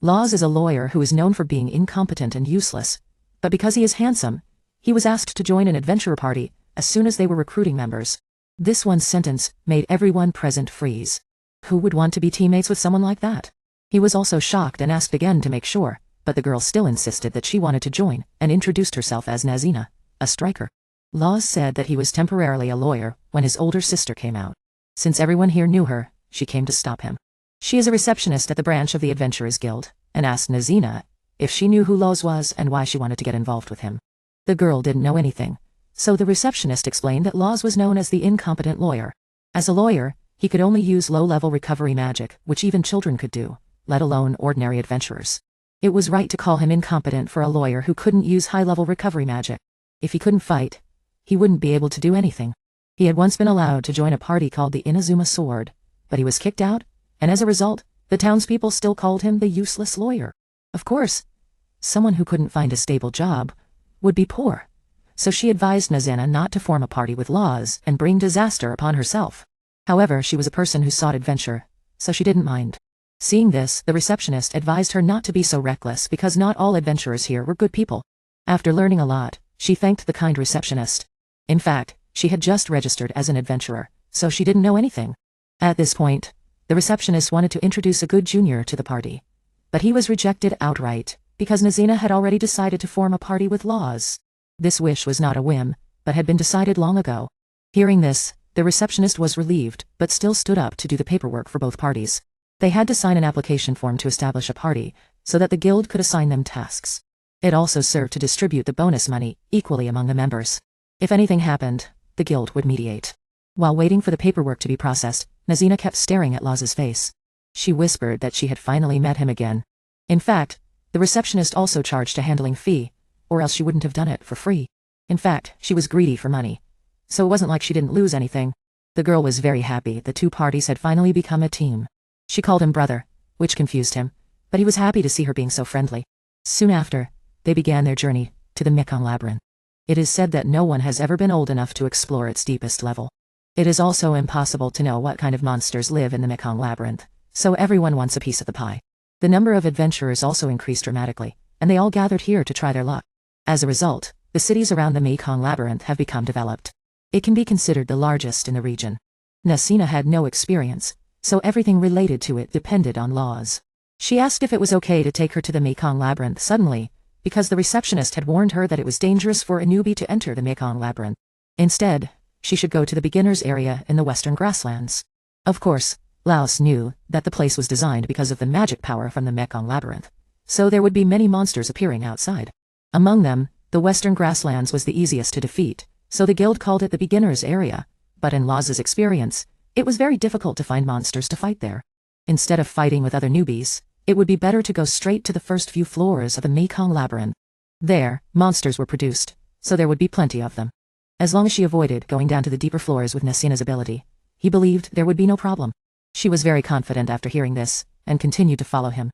Laws is a lawyer who is known for being incompetent and useless, but because he is handsome, he was asked to join an adventurer party as soon as they were recruiting members. This one sentence made everyone present freeze. Who would want to be teammates with someone like that? He was also shocked and asked again to make sure, but the girl still insisted that she wanted to join and introduced herself as Nazina, a striker. Laws said that he was temporarily a lawyer when his older sister came out. Since everyone here knew her, she came to stop him. She is a receptionist at the branch of the Adventurers Guild, and asked Nazina if she knew who Laws was and why she wanted to get involved with him. The girl didn't know anything, so the receptionist explained that Laws was known as the incompetent lawyer. As a lawyer, he could only use low-level recovery magic, which even children could do, let alone ordinary adventurers. It was right to call him incompetent for a lawyer who couldn't use high-level recovery magic. If he couldn't fight, he wouldn't be able to do anything. He had once been allowed to join a party called the Inazuma Sword, but he was kicked out, and as a result, the townspeople still called him the useless lawyer. Of course, someone who couldn't find a stable job would be poor, so she advised Nazina not to form a party with Laws and bring disaster upon herself. However, she was a person who sought adventure, so she didn't mind. Seeing this, the receptionist advised her not to be so reckless because not all adventurers here were good people. After learning a lot, she thanked the kind receptionist. In fact, she had just registered as an adventurer, so she didn't know anything. At this point, the receptionist wanted to introduce a good junior to the party, but he was rejected outright because Nazina had already decided to form a party with Laws. This wish was not a whim, but had been decided long ago. Hearing this, the receptionist was relieved, but still stood up to do the paperwork for both parties. They had to sign an application form to establish a party, so that the guild could assign them tasks. It also served to distribute the bonus money equally among the members. If anything happened, the guild would mediate. While waiting for the paperwork to be processed, Nazina kept staring at Law's face. She whispered that she had finally met him again. In fact, the receptionist also charged a handling fee, or else she wouldn't have done it for free. In fact, she was greedy for money, so it wasn't like she didn't lose anything. The girl was very happy the two parties had finally become a team. She called him brother, which confused him, but he was happy to see her being so friendly. Soon after, they began their journey to the Mekong Labyrinth. It is said that no one has ever been old enough to explore its deepest level. It is also impossible to know what kind of monsters live in the Mekong Labyrinth, so everyone wants a piece of the pie. The number of adventurers also increased dramatically, and they all gathered here to try their luck. As a result, the cities around the Mekong Labyrinth have become developed. It can be considered the largest in the region. Nazina had no experience, so everything related to it depended on Laws. She asked if it was okay to take her to the Mekong Labyrinth suddenly, because the receptionist had warned her that it was dangerous for a newbie to enter the Mekong Labyrinth. Instead, she should go to the beginner's area in the western grasslands. Of course, Laos knew that the place was designed because of the magic power from the Mekong Labyrinth, so there would be many monsters appearing outside. Among them, the western grasslands was the easiest to defeat, so the guild called it the beginner's area, but in Law's experience, it was very difficult to find monsters to fight there. Instead of fighting with other newbies, it would be better to go straight to the first few floors of the Mekong Labyrinth. There, monsters were produced, so there would be plenty of them. As long as she avoided going down to the deeper floors with Nazina's ability, he believed there would be no problem. She was very confident after hearing this, and continued to follow him.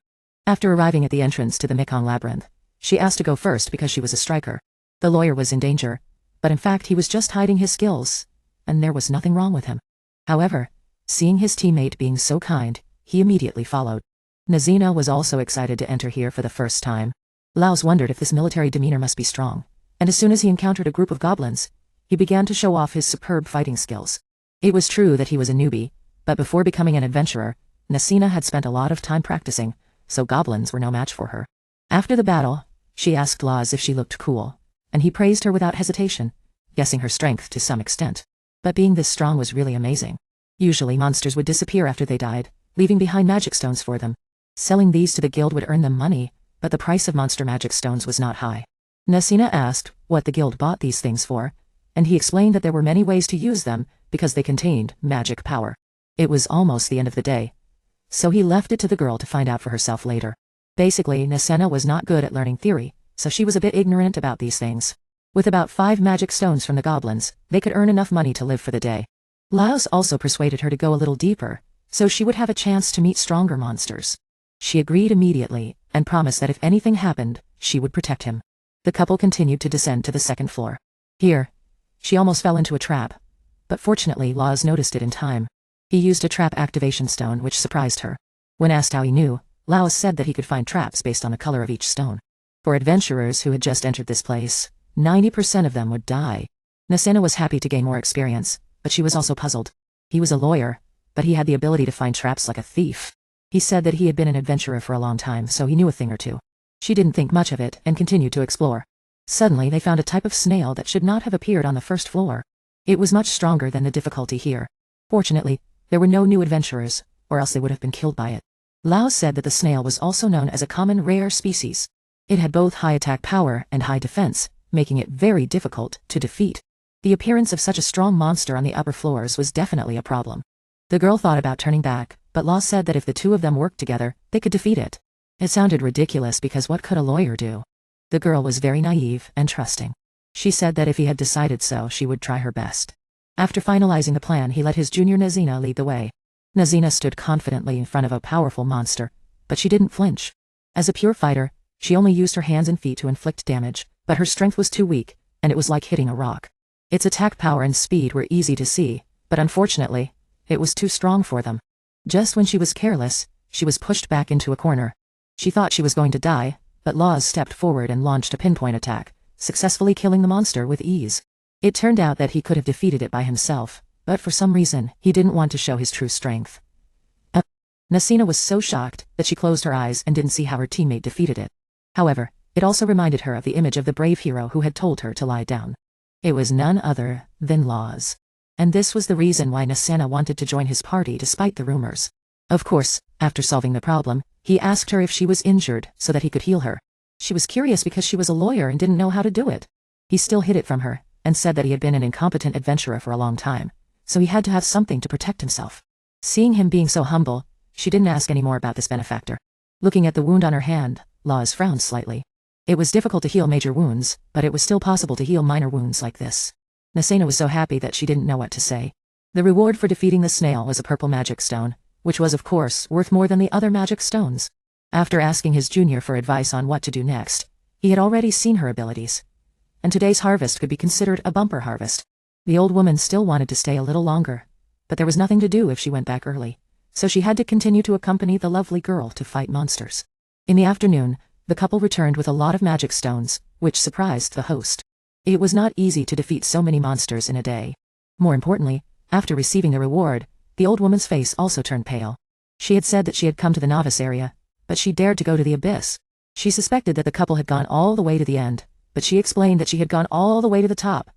After arriving at the entrance to the Mekong Labyrinth, she asked to go first because she was a striker. The lawyer was in danger, but in fact he was just hiding his skills, and there was nothing wrong with him. However, seeing his teammate being so kind, he immediately followed. Nazina was also excited to enter here for the first time. Laos wondered if this military demeanor must be strong, and as soon as he encountered a group of goblins, he began to show off his superb fighting skills. It was true that he was a newbie, but before becoming an adventurer, Nazina had spent a lot of time practicing, so goblins were no match for her. After the battle, she asked Laos if she looked cool, and he praised her without hesitation, guessing her strength to some extent. But being this strong was really amazing. Usually monsters would disappear after they died, leaving behind magic stones for them. Selling these to the guild would earn them money, but the price of monster magic stones was not high. Nazina asked what the guild bought these things for, and he explained that there were many ways to use them because they contained magic power. It was almost the end of the day, so he left it to the girl to find out for herself later. Basically, Nazina was not good at learning theory, so she was a bit ignorant about these things. With about 5 magic stones from the goblins, they could earn enough money to live for the day. Laos also persuaded her to go a little deeper, so she would have a chance to meet stronger monsters. She agreed immediately, and promised that if anything happened, she would protect him. The couple continued to descend to the second floor. Here, she almost fell into a trap, but fortunately Laos noticed it in time. He used a trap activation stone which surprised her. When asked how he knew, Laos said that he could find traps based on the color of each stone. For adventurers who had just entered this place, 90% of them would die. Nasina was happy to gain more experience, but she was also puzzled. He was a lawyer, but he had the ability to find traps like a thief. He said that he had been an adventurer for a long time, so he knew a thing or two. She didn't think much of it and continued to explore. Suddenly they found a type of snail that should not have appeared on the first floor. It was much stronger than the difficulty here. Fortunately, there were no new adventurers, or else they would have been killed by it. Laos said that the snail was also known as a common rare species. It had both high attack power and high defense, making it very difficult to defeat. The appearance of such a strong monster on the upper floors was definitely a problem. The girl thought about turning back, but Laos said that if the two of them worked together, they could defeat it. It sounded ridiculous because what could a lawyer do? The girl was very naive and trusting. She said that if he had decided so, she would try her best. After finalizing the plan, he let his junior Nazina lead the way. Nazina stood confidently in front of a powerful monster, but she didn't flinch. As a pure fighter, she only used her hands and feet to inflict damage, but her strength was too weak, and it was like hitting a rock. Its attack power and speed were easy to see, but unfortunately, it was too strong for them. Just when she was careless, she was pushed back into a corner. She thought she was going to die, but Laws stepped forward and launched a pinpoint attack, successfully killing the monster with ease. It turned out that he could have defeated it by himself, but for some reason, he didn't want to show his true strength. Nasina was so shocked that she closed her eyes and didn't see how her teammate defeated it. However, it also reminded her of the image of the brave hero who had told her to lie down. It was none other than Laws. And this was the reason why Nasina wanted to join his party despite the rumors. Of course, after solving the problem, he asked her if she was injured so that he could heal her. She was curious because she was a lawyer and didn't know how to do it. He still hid it from her, and said that he had been an incompetent adventurer for a long time, so he had to have something to protect himself. Seeing him being so humble, she didn't ask any more about this benefactor. Looking at the wound on her hand, Laws frowned slightly. It was difficult to heal major wounds, but it was still possible to heal minor wounds like this. Nasina was so happy that she didn't know what to say. The reward for defeating the snail was a purple magic stone, which was of course worth more than the other magic stones. After asking his junior for advice on what to do next, he had already seen her abilities. And today's harvest could be considered a bumper harvest. The old woman still wanted to stay a little longer, but there was nothing to do if she went back early, so she had to continue to accompany the lovely girl to fight monsters. In the afternoon, the couple returned with a lot of magic stones, which surprised the host. It was not easy to defeat so many monsters in a day. More importantly, after receiving the reward, the old woman's face also turned pale. She had said that she had come to the novice area, but she dared to go to the abyss. She suspected that the couple had gone all the way to the end, but she explained that she had gone all the way to the top.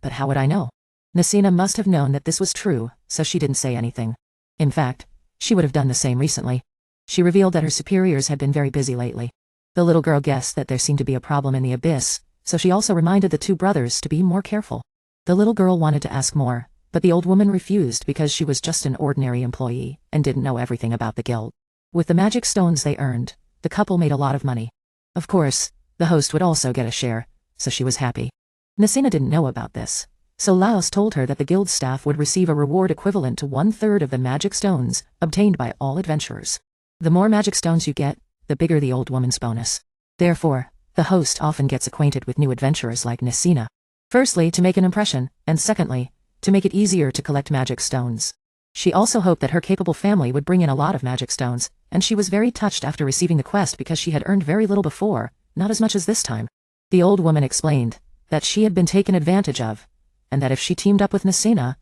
But how would I know? Nasina must have known that this was true, so she didn't say anything. In fact, she would have done the same recently. She revealed that her superiors had been very busy lately. The little girl guessed that there seemed to be a problem in the abyss, so she also reminded the two brothers to be more careful. The little girl wanted to ask more, but the old woman refused because she was just an ordinary employee and didn't know everything about the guild. With the magic stones they earned, the couple made a lot of money. Of course, the host would also get a share, so she was happy. Nasina didn't know about this, so Laos told her that the guild staff would receive a reward equivalent to 1/3 of the magic stones obtained by all adventurers. The more magic stones you get, the bigger the old woman's bonus. Therefore, the host often gets acquainted with new adventurers like Nasina. Firstly, to make an impression, and secondly, to make it easier to collect magic stones. She also hoped that her capable family would bring in a lot of magic stones, and she was very touched after receiving the quest because she had earned very little before, not as much as this time. The old woman explained that she had been taken advantage of, and that if she teamed up with Nasina,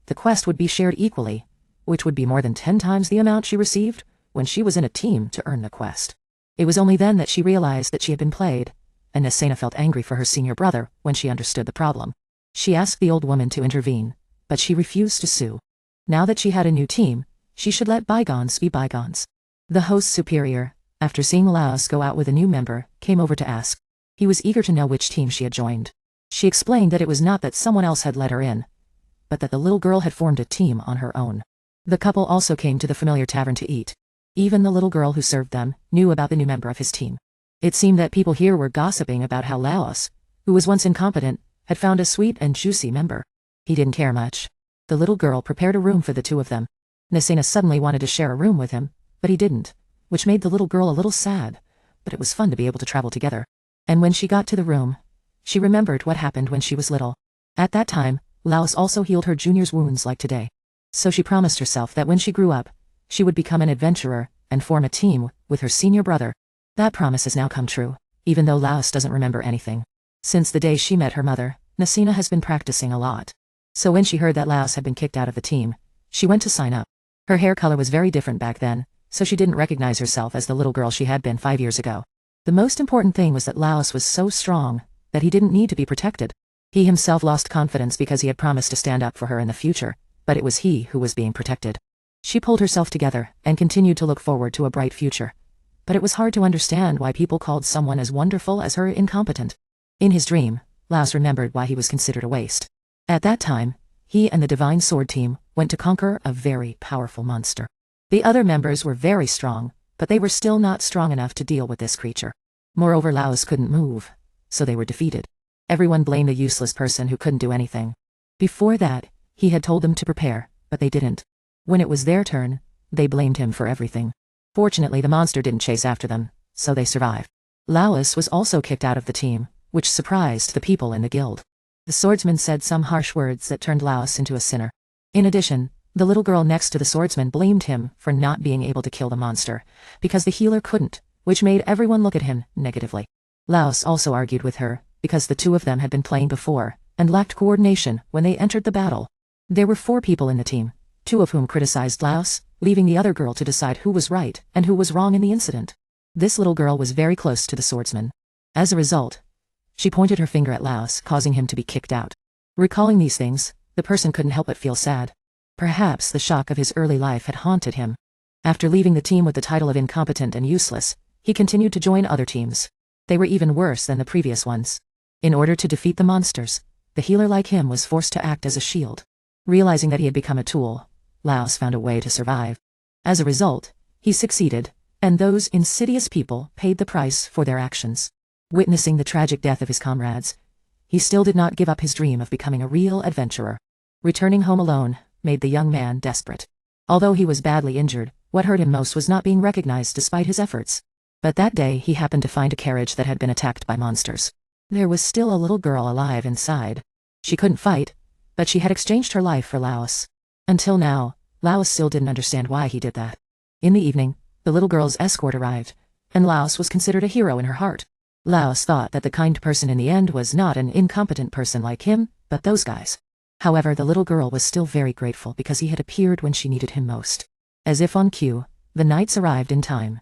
the quest would be shared equally, which would be more than 10 times the amount she received when she was in a team to earn the quest. It was only then that she realized that she had been played, and Nasina felt angry for her senior brother when she understood the problem. She asked the old woman to intervene, but she refused to sue. Now that she had a new team, she should let bygones be bygones. The host's superior, after seeing Laos go out with a new member, came over to ask. He was eager to know which team she had joined. She explained that it was not that someone else had let her in, but that the little girl had formed a team on her own. The couple also came to the familiar tavern to eat. Even the little girl who served them knew about the new member of his team. It seemed that people here were gossiping about how Laos, who was once incompetent, had found a sweet and juicy member. He didn't care much. The little girl prepared a room for the two of them. Nasina suddenly wanted to share a room with him, but he didn't, which made the little girl a little sad, but it was fun to be able to travel together. And when she got to the room, she remembered what happened when she was little. At that time, Laos also healed her junior's wounds like today. So she promised herself that when she grew up, she would become an adventurer and form a team with her senior brother. That promise has now come true, even though Laos doesn't remember anything. Since the day she met her mother, Nasina has been practicing a lot. So when she heard that Laos had been kicked out of the team, she went to sign up. Her hair color was very different back then, so she didn't recognize herself as the little girl she had been 5 years ago. The most important thing was that Laos was so strong that he didn't need to be protected. He himself lost confidence because he had promised to stand up for her in the future, but it was he who was being protected. She pulled herself together and continued to look forward to a bright future. But it was hard to understand why people called someone as wonderful as her incompetent. In his dream, Laos remembered why he was considered a waste. At that time, he and the Divine Sword team went to conquer a very powerful monster. The other members were very strong, but they were still not strong enough to deal with this creature. Moreover, Laos couldn't move, so they were defeated. Everyone blamed the useless person who couldn't do anything. Before that, he had told them to prepare, but they didn't. When it was their turn, they blamed him for everything. Fortunately, the monster didn't chase after them, so they survived. Laos was also kicked out of the team, which surprised the people in the guild. The swordsman said some harsh words that turned Laos into a sinner. In addition, the little girl next to the swordsman blamed him for not being able to kill the monster, because the healer couldn't, which made everyone look at him negatively. Laos also argued with her, because the two of them had been playing before, and lacked coordination when they entered the battle. There were 4 people in the team, 2 of whom criticized Laos, leaving the other girl to decide who was right and who was wrong in the incident. This little girl was very close to the swordsman. As a result, she pointed her finger at Laos, causing him to be kicked out. Recalling these things, the person couldn't help but feel sad. Perhaps the shock of his early life had haunted him. After leaving the team with the title of incompetent and useless, he continued to join other teams. They were even worse than the previous ones. In order to defeat the monsters, the healer like him was forced to act as a shield. Realizing that he had become a tool, Laos found a way to survive. As a result, he succeeded, and those insidious people paid the price for their actions. Witnessing the tragic death of his comrades, he still did not give up his dream of becoming a real adventurer. Returning home alone made the young man desperate. Although he was badly injured, what hurt him most was not being recognized despite his efforts. But that day he happened to find a carriage that had been attacked by monsters. There was still a little girl alive inside. She couldn't fight, but she had exchanged her life for Laos. Until now, Laos still didn't understand why he did that. In the evening, the little girl's escort arrived, and Laos was considered a hero in her heart. Laos thought that the kind person in the end was not an incompetent person like him, but those guys. However, the little girl was still very grateful because he had appeared when she needed him most. As if on cue, the knights arrived in time.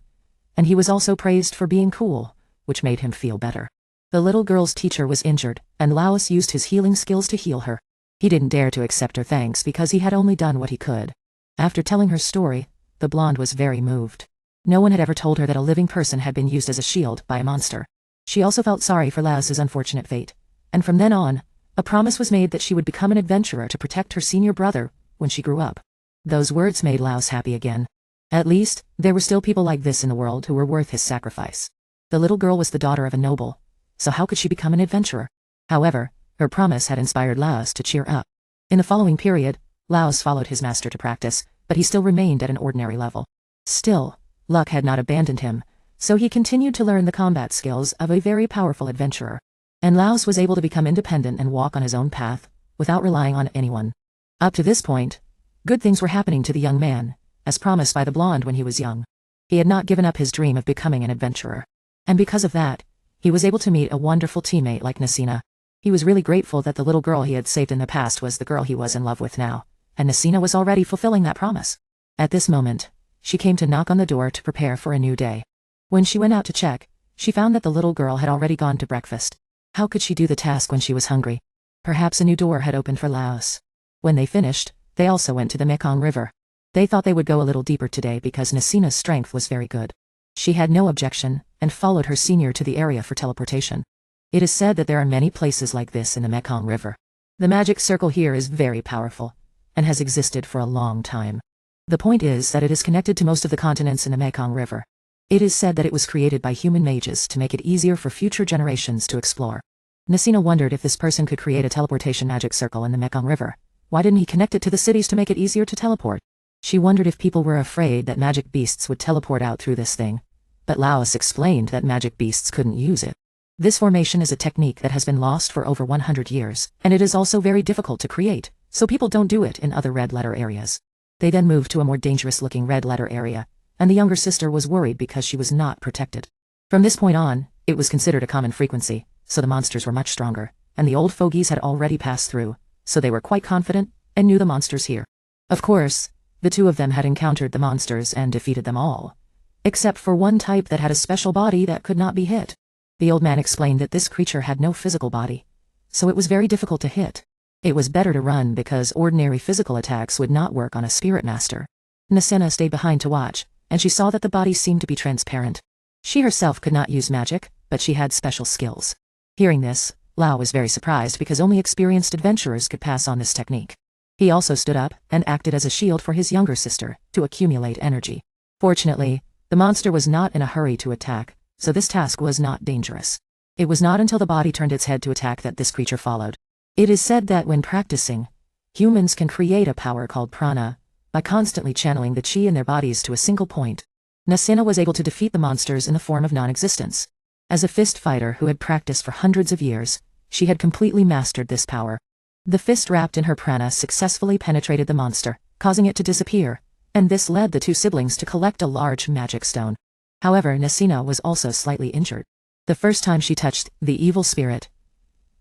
And he was also praised for being cool, which made him feel better. The little girl's teacher was injured, and Laos used his healing skills to heal her. He didn't dare to accept her thanks because he had only done what he could. After telling her story, the blonde was very moved. No one had ever told her that a living person had been used as a shield by a monster. She also felt sorry for Laos's unfortunate fate, and from then on, a promise was made that she would become an adventurer to protect her senior brother when she grew up. Those words made Laos happy again. At least, there were still people like this in the world who were worth his sacrifice. The little girl was the daughter of a noble, so how could she become an adventurer? However, her promise had inspired Laos to cheer up. In the following period, Laos followed his master to practice, but he still remained at an ordinary level. Still, luck had not abandoned him, so he continued to learn the combat skills of a very powerful adventurer. And Laos was able to become independent and walk on his own path, without relying on anyone. Up to this point, good things were happening to the young man, as promised by the blonde when he was young. He had not given up his dream of becoming an adventurer. And because of that, he was able to meet a wonderful teammate like Nasina. He was really grateful that the little girl he had saved in the past was the girl he was in love with now, and Nasina was already fulfilling that promise. At this moment, she came to knock on the door to prepare for a new day. When she went out to check, she found that the little girl had already gone to breakfast. How could she do the task when she was hungry? Perhaps a new door had opened for Laos. When they finished, they also went to the Mekong River. They thought they would go a little deeper today because Nasina's strength was very good. She had no objection, and followed her senior to the area for teleportation. It is said that there are many places like this in the Mekong River. The magic circle here is very powerful, and has existed for a long time. The point is that it is connected to most of the continents in the Mekong River. It is said that it was created by human mages to make it easier for future generations to explore. Nasina wondered if this person could create a teleportation magic circle in the Mekong River. Why didn't he connect it to the cities to make it easier to teleport? She wondered if people were afraid that magic beasts would teleport out through this thing. But Laos explained that magic beasts couldn't use it. This formation is a technique that has been lost for over 100 years, and it is also very difficult to create, so people don't do it in other red letter areas. They then moved to a more dangerous looking red letter area, and the younger sister was worried because she was not protected. From this point on, it was considered a common frequency, so the monsters were much stronger, and the old fogies had already passed through, so they were quite confident and knew the monsters here. Of course, the two of them had encountered the monsters and defeated them all, except for one type that had a special body that could not be hit. The old man explained that this creature had no physical body, so it was very difficult to hit. It was better to run because ordinary physical attacks would not work on a spirit master. Nasina stayed behind to watch, and she saw that the body seemed to be transparent. She herself could not use magic, but she had special skills. Hearing this, Lao was very surprised because only experienced adventurers could pass on this technique. He also stood up and acted as a shield for his younger sister to accumulate energy. Fortunately, the monster was not in a hurry to attack, so this task was not dangerous. It was not until the body turned its head to attack that this creature followed. It is said that when practicing, humans can create a power called prana by constantly channeling the chi in their bodies to a single point. Nasina was able to defeat the monsters in the form of non-existence. As a fist fighter who had practiced for hundreds of years, she had completely mastered this power. The fist wrapped in her prana successfully penetrated the monster, causing it to disappear, and this led the two siblings to collect a large magic stone. However, Nasina was also slightly injured. The first time she touched the evil spirit,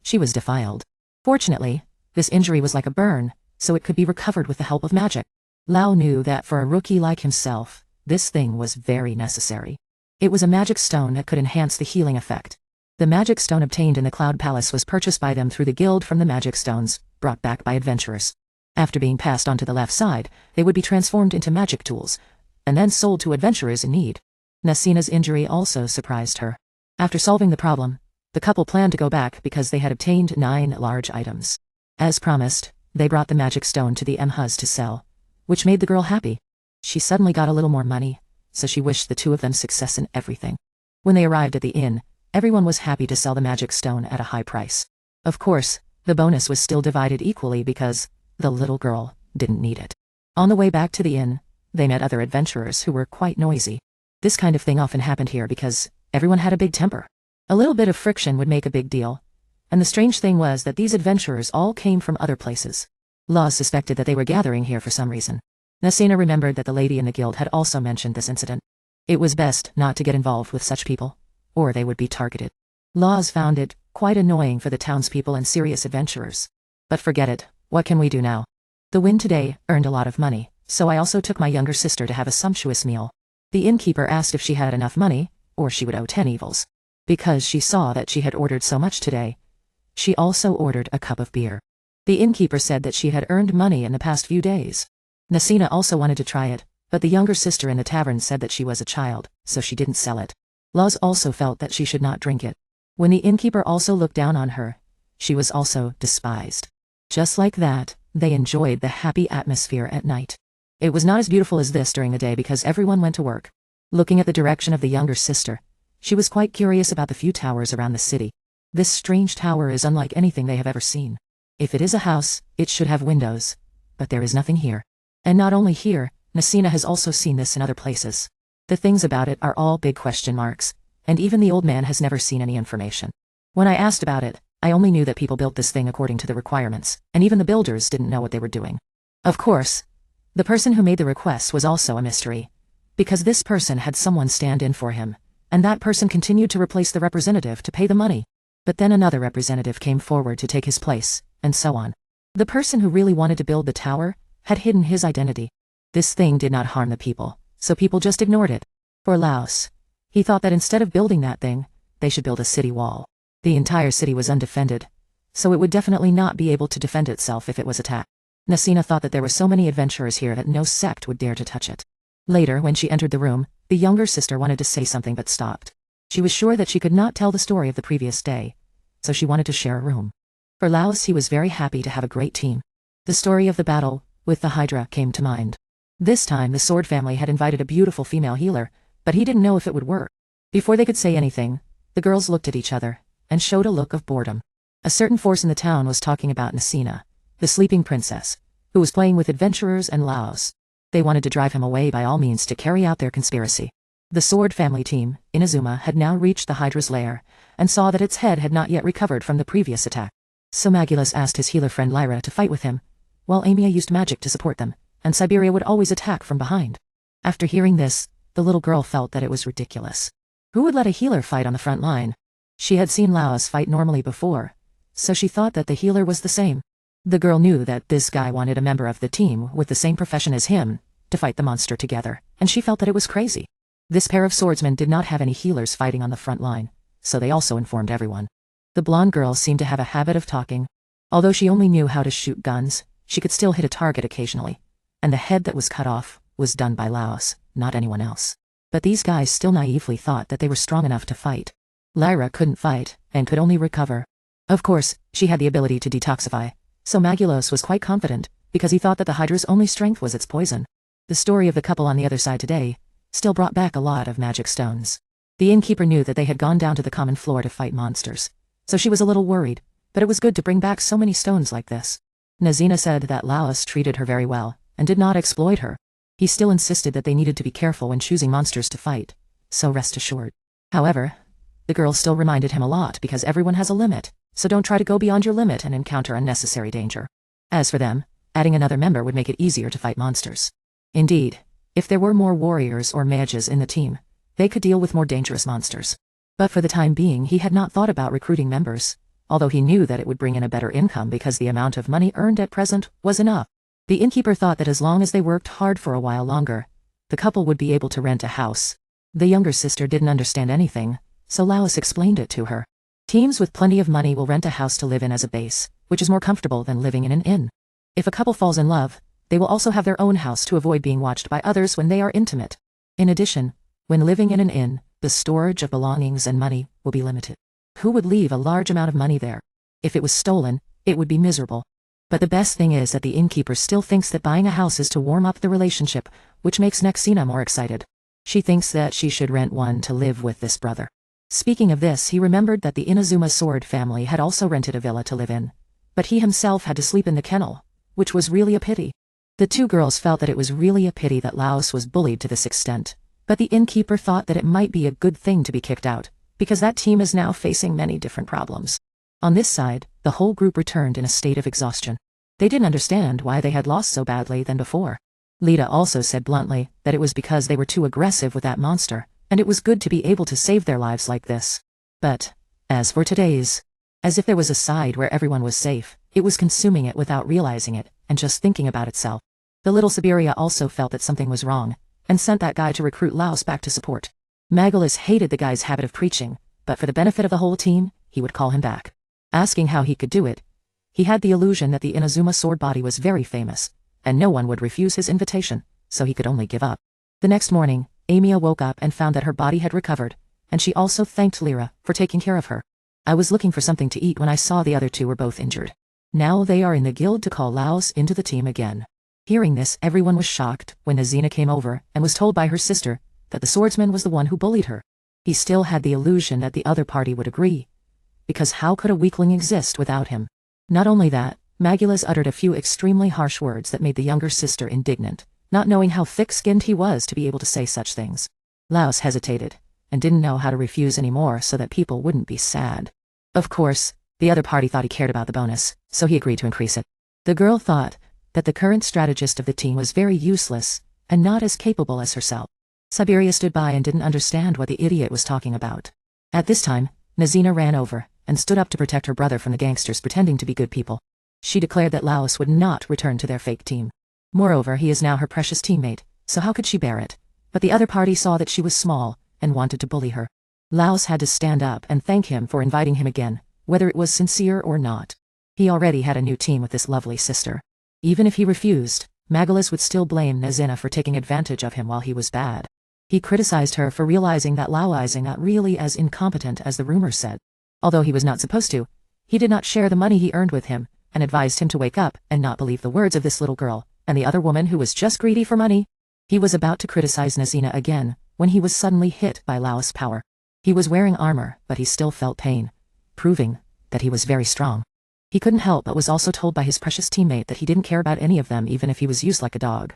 she was defiled. Fortunately, this injury was like a burn, so it could be recovered with the help of magic. Lao knew that for a rookie like himself, this thing was very necessary. It was a magic stone that could enhance the healing effect. The magic stone obtained in the Cloud Palace was purchased by them through the guild from the magic stones, brought back by adventurers. After being passed on to the left side, they would be transformed into magic tools, and then sold to adventurers in need. Nasina's injury also surprised her. After solving the problem, the couple planned to go back because they had obtained 9 large items. As promised, they brought the magic stone to the Mhuz to sell, which made the girl happy. She suddenly got a little more money, so she wished the two of them success in everything. When they arrived at the inn, everyone was happy to sell the magic stone at a high price. Of course, the bonus was still divided equally because the little girl didn't need it. On the way back to the inn, they met other adventurers who were quite noisy. This kind of thing often happened here because everyone had a big temper. A little bit of friction would make a big deal, and the strange thing was that these adventurers all came from other places. Laws suspected that they were gathering here for some reason. Nasina remembered that the lady in the guild had also mentioned this incident. It was best not to get involved with such people, or they would be targeted. Laws found it quite annoying for the townspeople and serious adventurers. But forget it, what can we do now? The win today earned a lot of money, so I also took my younger sister to have a sumptuous meal. The innkeeper asked if she had enough money, or she would owe 10 evils. Because she saw that she had ordered so much today, she also ordered a cup of beer. The innkeeper said that she had earned money in the past few days. Nasina also wanted to try it, but the younger sister in the tavern said that she was a child, so she didn't sell it. Laws also felt that she should not drink it. When the innkeeper also looked down on her, she was also despised. Just like that, they enjoyed the happy atmosphere at night. It was not as beautiful as this during the day because everyone went to work. Looking at the direction of the younger sister, she was quite curious about the few towers around the city. This strange tower is unlike anything they have ever seen. If it is a house, it should have windows, but there is nothing here. And not only here, Nasina has also seen this in other places. The things about it are all big question marks, and even the old man has never seen any information. When I asked about it, I only knew that people built this thing according to the requirements, and even the builders didn't know what they were doing. Of course, the person who made the request was also a mystery, because this person had someone stand in for him, and that person continued to replace the representative to pay the money. But then another representative came forward to take his place, and so on. The person who really wanted to build the tower had hidden his identity. This thing did not harm the people, so people just ignored it. For Laos, he thought that instead of building that thing, they should build a city wall. The entire city was undefended, so it would definitely not be able to defend itself if it was attacked. Nasina thought that there were so many adventurers here that no sect would dare to touch it. Later, when she entered the room, the younger sister wanted to say something but stopped. She was sure that she could not tell the story of the previous day, so she wanted to share a room. For Laos, he was very happy to have a great team. The story of the battle with the Hydra came to mind. This time, the Sword family had invited a beautiful female healer, but he didn't know if it would work. Before they could say anything, the girls looked at each other and showed a look of boredom. A certain force in the town was talking about Nasina, the sleeping princess, who was playing with adventurers and Laos. They wanted to drive him away by all means to carry out their conspiracy. The Sword family team, Inazuma, had now reached the Hydra's lair, and saw that its head had not yet recovered from the previous attack. So Magulus asked his healer friend Lyra to fight with him, while Amia used magic to support them, and Siberia would always attack from behind. After hearing this, The little girl felt that it was ridiculous. Who would let a healer fight on the front line? She had seen Laos fight normally before, so she thought that the healer was the same. The girl knew that this guy wanted a member of the team with the same profession as him to fight the monster together, and she felt that it was crazy. This pair of swordsmen did not have any healers fighting on the front line, so they also informed everyone. The blonde girl seemed to have a habit of talking. Although she only knew how to shoot guns, she could still hit a target occasionally, and the head that was cut off was done by Laos, not anyone else. But these guys still naively thought that they were strong enough to fight. Lyra couldn't fight, and could only recover. Of course, she had the ability to detoxify, so Magulos was quite confident, because he thought that the Hydra's only strength was its poison. The story of the couple on the other side today still brought back a lot of magic stones. The innkeeper knew that they had gone down to the common floor to fight monsters, so she was a little worried, but it was good to bring back so many stones like this. Nazina said that Laos treated her very well, and did not exploit her. He still insisted that they needed to be careful when choosing monsters to fight, so rest assured. However, the girl still reminded him a lot because everyone has a limit, so don't try to go beyond your limit and encounter unnecessary danger. As for them, adding another member would make it easier to fight monsters. Indeed, if there were more warriors or mages in the team, they could deal with more dangerous monsters. But for the time being he had not thought about recruiting members, although he knew that it would bring in a better income because the amount of money earned at present was enough. The innkeeper thought that as long as they worked hard for a while longer, the couple would be able to rent a house. The younger sister didn't understand anything, so Laos explained it to her. Teams with plenty of money will rent a house to live in as a base, which is more comfortable than living in an inn. If a couple falls in love, they will also have their own house to avoid being watched by others when they are intimate. In addition, when living in an inn, the storage of belongings and money will be limited. Who would leave a large amount of money there? If it was stolen, it would be miserable. But the best thing is that the innkeeper still thinks that buying a house is to warm up the relationship, which makes Nexina more excited. She thinks that she should rent one to live with this brother. Speaking of this, he remembered that the Inazuma sword family had also rented a villa to live in, but he himself had to sleep in the kennel, which was really a pity. The two girls felt that it was really a pity that Laos was bullied to this extent, but the innkeeper thought that it might be a good thing to be kicked out, because that team is now facing many different problems. On this side, the whole group returned in a state of exhaustion. They didn't understand why they had lost so badly than before. Lita also said bluntly that it was because they were too aggressive with that monster, and it was good to be able to save their lives like this. But, as for today's, as if there was a side where everyone was safe, it was consuming it without realizing it, and just thinking about itself. The little Siberia also felt that something was wrong, and sent that guy to recruit Laos back to support. Magulos hated the guy's habit of preaching, but for the benefit of the whole team, he would call him back. Asking how he could do it, he had the illusion that the Inazuma sword body was very famous, and no one would refuse his invitation, so he could only give up. The next morning, Amia woke up and found that her body had recovered, and she also thanked Lyra for taking care of her. I was looking for something to eat when I saw the other two were both injured. Now they are in the guild to call Laos into the team again. Hearing this, everyone was shocked when Nazina came over and was told by her sister that the swordsman was the one who bullied her. He still had the illusion that the other party would agree, because how could a weakling exist without him? Not only that, Magulos uttered a few extremely harsh words that made the younger sister indignant, not knowing how thick-skinned he was to be able to say such things. Laos hesitated, and didn't know how to refuse anymore so that people wouldn't be sad. Of course, the other party thought he cared about the bonus, so he agreed to increase it. The girl thought that the current strategist of the team was very useless, and not as capable as herself. Siberia stood by and didn't understand what the idiot was talking about. At this time, Nazina ran over, and stood up to protect her brother from the gangsters pretending to be good people. She declared that Laos would not return to their fake team. Moreover, he is now her precious teammate, so how could she bear it? But the other party saw that she was small, and wanted to bully her. Laos had to stand up and thank him for inviting him again, whether it was sincere or not. He already had a new team with this lovely sister. Even if he refused, Magulos would still blame Nazina for taking advantage of him while he was bad. He criticized her for realizing that Laos is not really as incompetent as the rumors said. Although he was not supposed to, he did not share the money he earned with him, and advised him to wake up and not believe the words of this little girl, and the other woman who was just greedy for money. He was about to criticize Nazina again, when he was suddenly hit by Laos' power. He was wearing armor, but he still felt pain, proving that he was very strong. He couldn't help but was also told by his precious teammate that he didn't care about any of them even if he was used like a dog.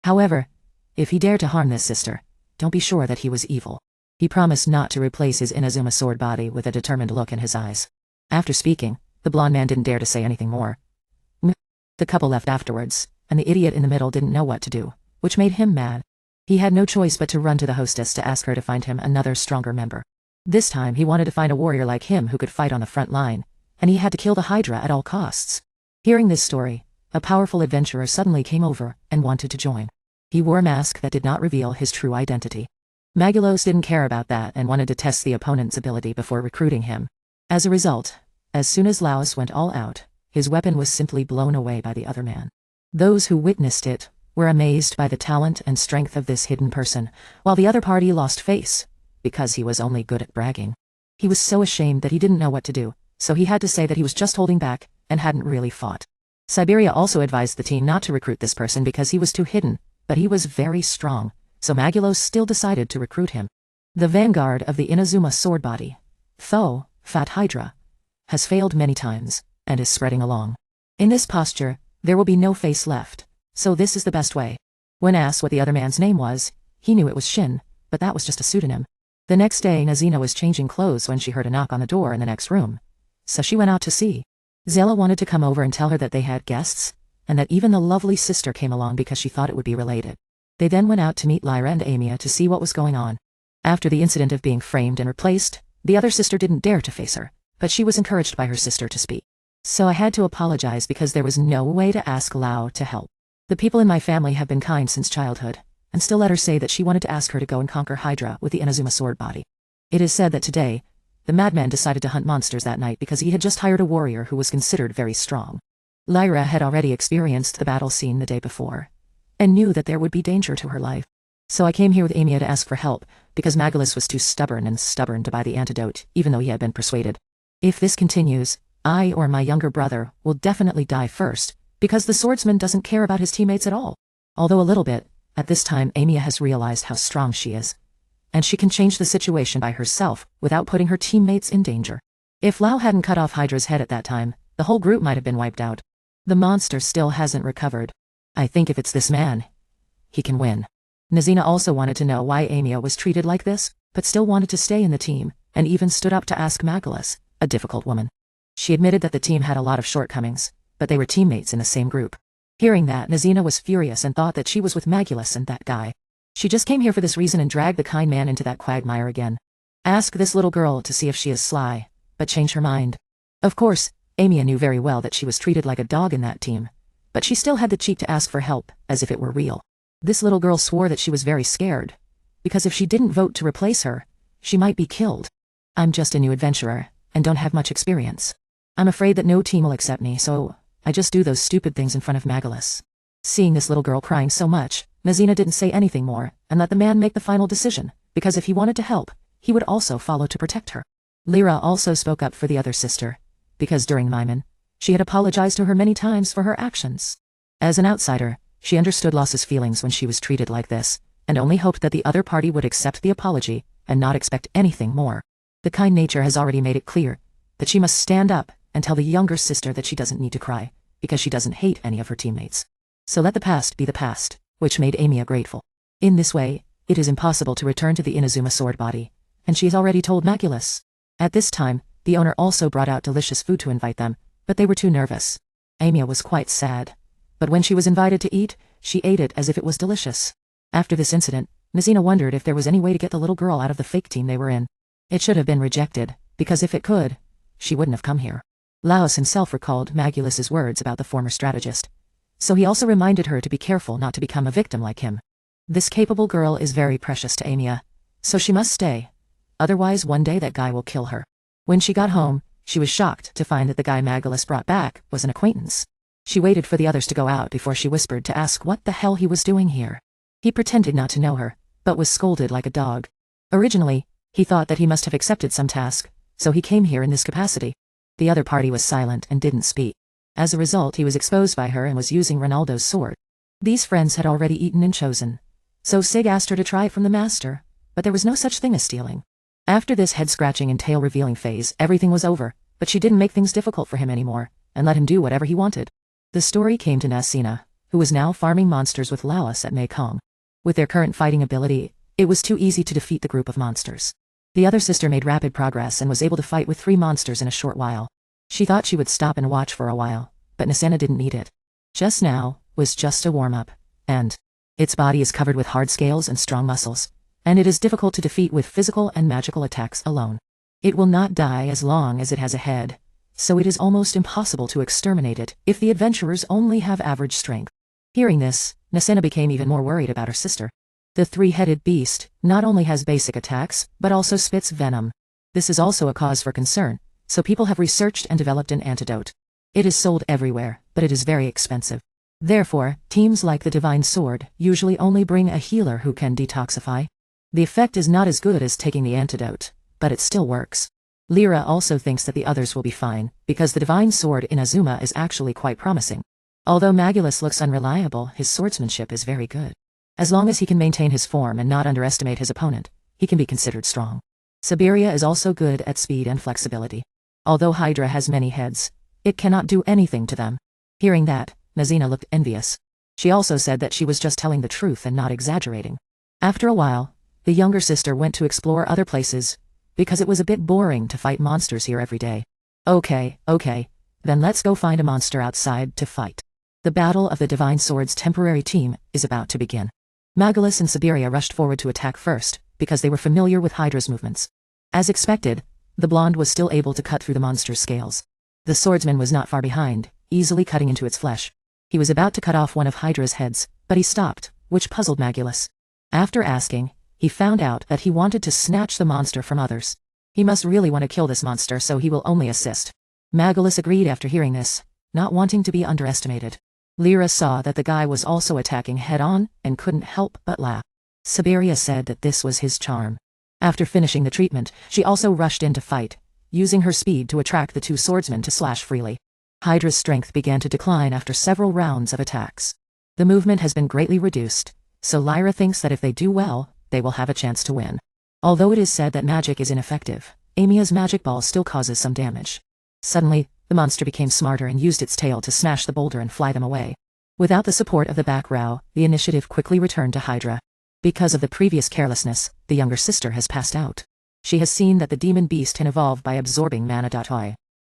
However, if he dared to harm this sister, don't be sure that he was evil. He promised not to replace his Inazuma sword body with a determined look in his eyes. After speaking, the blonde man didn't dare to say anything more. The couple left afterwards, and the idiot in the middle didn't know what to do, which made him mad. He had no choice but to run to the hostess to ask her to find him another stronger member. This time he wanted to find a warrior like him who could fight on the front line, and he had to kill the Hydra at all costs. Hearing this story, a powerful adventurer suddenly came over and wanted to join. He wore a mask that did not reveal his true identity. Magulos didn't care about that and wanted to test the opponent's ability before recruiting him. As a result, as soon as Laos went all out, his weapon was simply blown away by the other man. Those who witnessed it were amazed by the talent and strength of this hidden person, while the other party lost face, because he was only good at bragging. He was so ashamed that he didn't know what to do, so he had to say that he was just holding back and hadn't really fought. Siberia also advised the team not to recruit this person because he was too hidden, but he was very strong, so Magulos still decided to recruit him. The vanguard of the Inazuma sword body, Tho, Fat Hydra, has failed many times, and is spreading along. In this posture, there will be no face left, so this is the best way. When asked what the other man's name was, he knew it was Shin, but that was just a pseudonym. The next day Nazina was changing clothes when she heard a knock on the door in the next room, so she went out to see. Zella wanted to come over and tell her that they had guests, and that even the lovely sister came along because she thought it would be related. They then went out to meet Lyra and Amia to see what was going on. After the incident of being framed and replaced, the other sister didn't dare to face her, but she was encouraged by her sister to speak. So I had to apologize because there was no way to ask Lao to help. The people in my family have been kind since childhood, and still let her say that she wanted to ask her to go and conquer Hydra with the Inazuma sword body. It is said that today, the madman decided to hunt monsters that night because he had just hired a warrior who was considered very strong. Lyra had already experienced the battle scene the day before, and knew that there would be danger to her life. So I came here with Amia to ask for help, because Magulos was too stubborn to buy the antidote, even though he had been persuaded. If this continues, I or my younger brother will definitely die first, because the swordsman doesn't care about his teammates at all. Although a little bit, at this time Amia has realized how strong she is, and she can change the situation by herself without putting her teammates in danger. If Lao hadn't cut off Hydra's head at that time, the whole group might have been wiped out. The monster still hasn't recovered. I think if it's this man, he can win. Nazina also wanted to know why Amia was treated like this, but still wanted to stay in the team, and even stood up to ask Magulos, a difficult woman. She admitted that the team had a lot of shortcomings, but they were teammates in the same group. Hearing that, Nazina was furious and thought that she was with Magulos and that guy. She just came here for this reason and dragged the kind man into that quagmire again. Ask this little girl to see if she is sly, but change her mind. Of course, Amia knew very well that she was treated like a dog in that team, but she still had the cheek to ask for help, as if it were real. This little girl swore that she was very scared, because if she didn't vote to replace her, she might be killed. I'm just a new adventurer, and don't have much experience. I'm afraid that no team will accept me, so I just do those stupid things in front of Magulos. Seeing this little girl crying so much, Nazina didn't say anything more, and let the man make the final decision, because if he wanted to help, he would also follow to protect her. Lyra also spoke up for the other sister, because during Maiman, she had apologized to her many times for her actions. As an outsider, she understood Laos's feelings when she was treated like this, and only hoped that the other party would accept the apology and not expect anything more. The kind nature has already made it clear that she must stand up and tell the younger sister that she doesn't need to cry, because she doesn't hate any of her teammates. So let the past be the past, which made Amia grateful. In this way, it is impossible to return to the Inazuma sword body, and she has already told Magulos. At this time, the owner also brought out delicious food to invite them, but they were too nervous. Amia was quite sad, but when she was invited to eat, she ate it as if it was delicious. After this incident, Nazina wondered if there was any way to get the little girl out of the fake team they were in. It should have been rejected, because if it could, she wouldn't have come here. Laos himself recalled Magulos's words about the former strategist, so he also reminded her to be careful not to become a victim like him. This capable girl is very precious to Amia, so she must stay. Otherwise one day that guy will kill her. When she got home, she was shocked to find that the guy Magulos brought back was an acquaintance. She waited for the others to go out before she whispered to ask what the hell he was doing here. He pretended not to know her, but was scolded like a dog. Originally, he thought that he must have accepted some task, so he came here in this capacity. The other party was silent and didn't speak. As a result, he was exposed by her and was using Ronaldo's sword. These friends had already eaten and chosen, so Sig asked her to try it from the master, but there was no such thing as stealing. After this head-scratching and tail-revealing phase, everything was over, but she didn't make things difficult for him anymore, and let him do whatever he wanted. The story came to Nasina, who was now farming monsters with Laos at Mekong. With their current fighting ability, it was too easy to defeat the group of monsters. The other sister made rapid progress and was able to fight with 3 monsters in a short while. She thought she would stop and watch for a while, but Nasina didn't need it. Just now was just a warm-up, and Its body is covered with hard scales and strong muscles, and it is difficult to defeat with physical and magical attacks alone. It will not die as long as it has a head, so it is almost impossible to exterminate it if the adventurers only have average strength. Hearing this, Nasena became even more worried about her sister. The three-headed beast not only has basic attacks, but also spits venom. This is also a cause for concern, so people have researched and developed an antidote. It is sold everywhere, but it is very expensive. Therefore, teams like the Divine Sword usually only bring a healer who can detoxify. The effect is not as good as taking the antidote, but it still works. Lyra also thinks that the others will be fine, because the Divine Sword in Azuma is actually quite promising. Although Magulus looks unreliable, his swordsmanship is very good. As long as he can maintain his form and not underestimate his opponent, he can be considered strong. Siberia is also good at speed and flexibility. Although Hydra has many heads, it cannot do anything to them. Hearing that, Nazina looked envious. She also said that she was just telling the truth and not exaggerating. After a while, the younger sister went to explore other places, because it was a bit boring to fight monsters here every day. Okay, then let's go find a monster outside to fight. The battle of the Divine Sword's temporary team is about to begin. Magulus and Siberia rushed forward to attack first, because they were familiar with Hydra's movements. As expected, the blonde was still able to cut through the monster's scales. The swordsman was not far behind, easily cutting into its flesh. He was about to cut off one of Hydra's heads, but he stopped, which puzzled Magulus. After asking, he found out that he wanted to snatch the monster from others. He must really want to kill this monster, so he will only assist. Magulus agreed after hearing this, not wanting to be underestimated. Lyra saw that the guy was also attacking head-on and couldn't help but laugh. Siberia said that this was his charm. After finishing the treatment, she also rushed in to fight, using her speed to attract the two swordsmen to slash freely. Hydra's strength began to decline after several rounds of attacks. The movement has been greatly reduced, so Lyra thinks that if they do well, they will have a chance to win. Although it is said that magic is ineffective, Amiya's magic ball still causes some damage. Suddenly, the monster became smarter and used its tail to smash the boulder and fly them away. Without the support of the back row, the initiative quickly returned to Hydra. Because of the previous carelessness, the younger sister has passed out. She has seen that the demon beast can evolve by absorbing mana.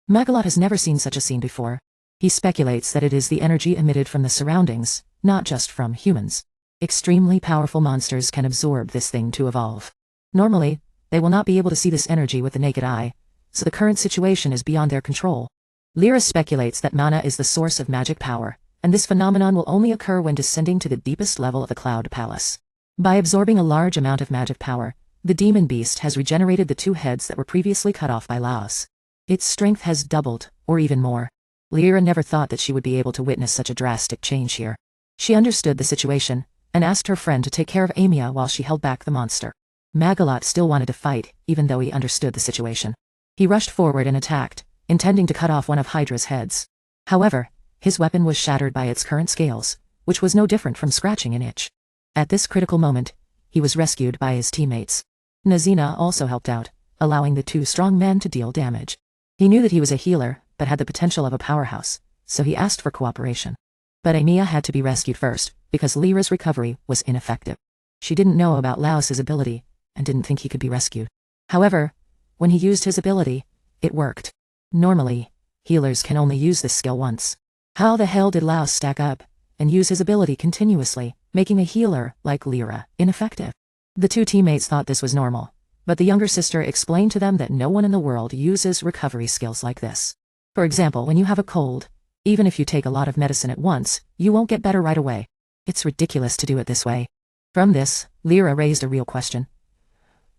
Magulot has never seen such a scene before. He speculates that it is the energy emitted from the surroundings, not just from humans. Extremely powerful monsters can absorb this thing to evolve. Normally, they will not be able to see this energy with the naked eye, so the current situation is beyond their control. Lyra speculates that mana is the source of magic power, and this phenomenon will only occur when descending to the deepest level of the Cloud Palace. By absorbing a large amount of magic power, the demon beast has regenerated the two heads that were previously cut off by Laos. Its strength has doubled, or even more. Lyra never thought that she would be able to witness such a drastic change here. She understood the situation, and asked her friend to take care of Amiya while she held back the monster. Magulot still wanted to fight, even though he understood the situation. He rushed forward and attacked, intending to cut off one of Hydra's heads. However, his weapon was shattered by its current scales, which was no different from scratching an itch. At this critical moment, he was rescued by his teammates. Nazina also helped out, allowing the two strong men to deal damage. He knew that he was a healer, but had the potential of a powerhouse, so he asked for cooperation. But Amiya had to be rescued first, because Lyra's recovery was ineffective. She didn't know about Laos's ability, and didn't think he could be rescued. However, when he used his ability, it worked. Normally, healers can only use this skill once. How the hell did Laos stack up and use his ability continuously, making a healer like Lyra ineffective? The two teammates thought this was normal, but the younger sister explained to them that no one in the world uses recovery skills like this. For example, when you have a cold, even if you take a lot of medicine at once, you won't get better right away. It's ridiculous to do it this way. From this, Lyra raised a real question.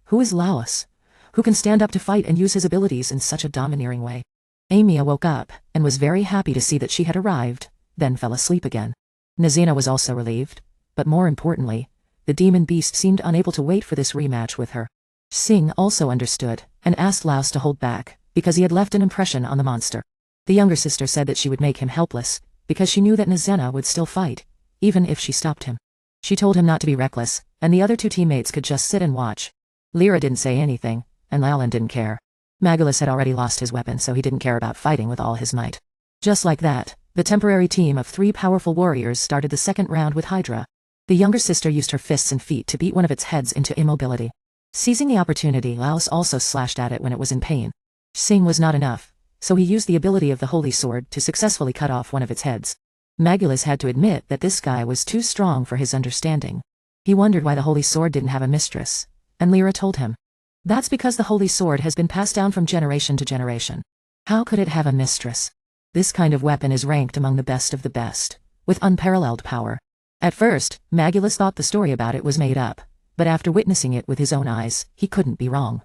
Who is Laos? Who can stand up to fight and use his abilities in such a domineering way? Amiya woke up, and was very happy to see that she had arrived, then fell asleep again. Nazina was also relieved, but more importantly, the demon beast seemed unable to wait for this rematch with her. Singh also understood, and asked Laos to hold back, because he had left an impression on the monster. The younger sister said that she would make him helpless, because she knew that Nazina would still fight, even if she stopped him. She told him not to be reckless, and the other two teammates could just sit and watch. Lyra didn't say anything, and Lalan didn't care. Magulus had already lost his weapon, so he didn't care about fighting with all his might. Just like that, the temporary team of 3 powerful warriors started the second round with Hydra. The younger sister used her fists and feet to beat one of its heads into immobility. Seizing the opportunity, Laos also slashed at it when it was in pain. Singh was not enough, so he used the ability of the Holy Sword to successfully cut off one of its heads. Magulus had to admit that this guy was too strong for his understanding. He wondered why the Holy Sword didn't have a mistress, and Lyra told him. That's because the Holy Sword has been passed down from generation to generation. How could it have a mistress? This kind of weapon is ranked among the best of the best, with unparalleled power. At first, Magulus thought the story about it was made up, but after witnessing it with his own eyes, he couldn't be wrong.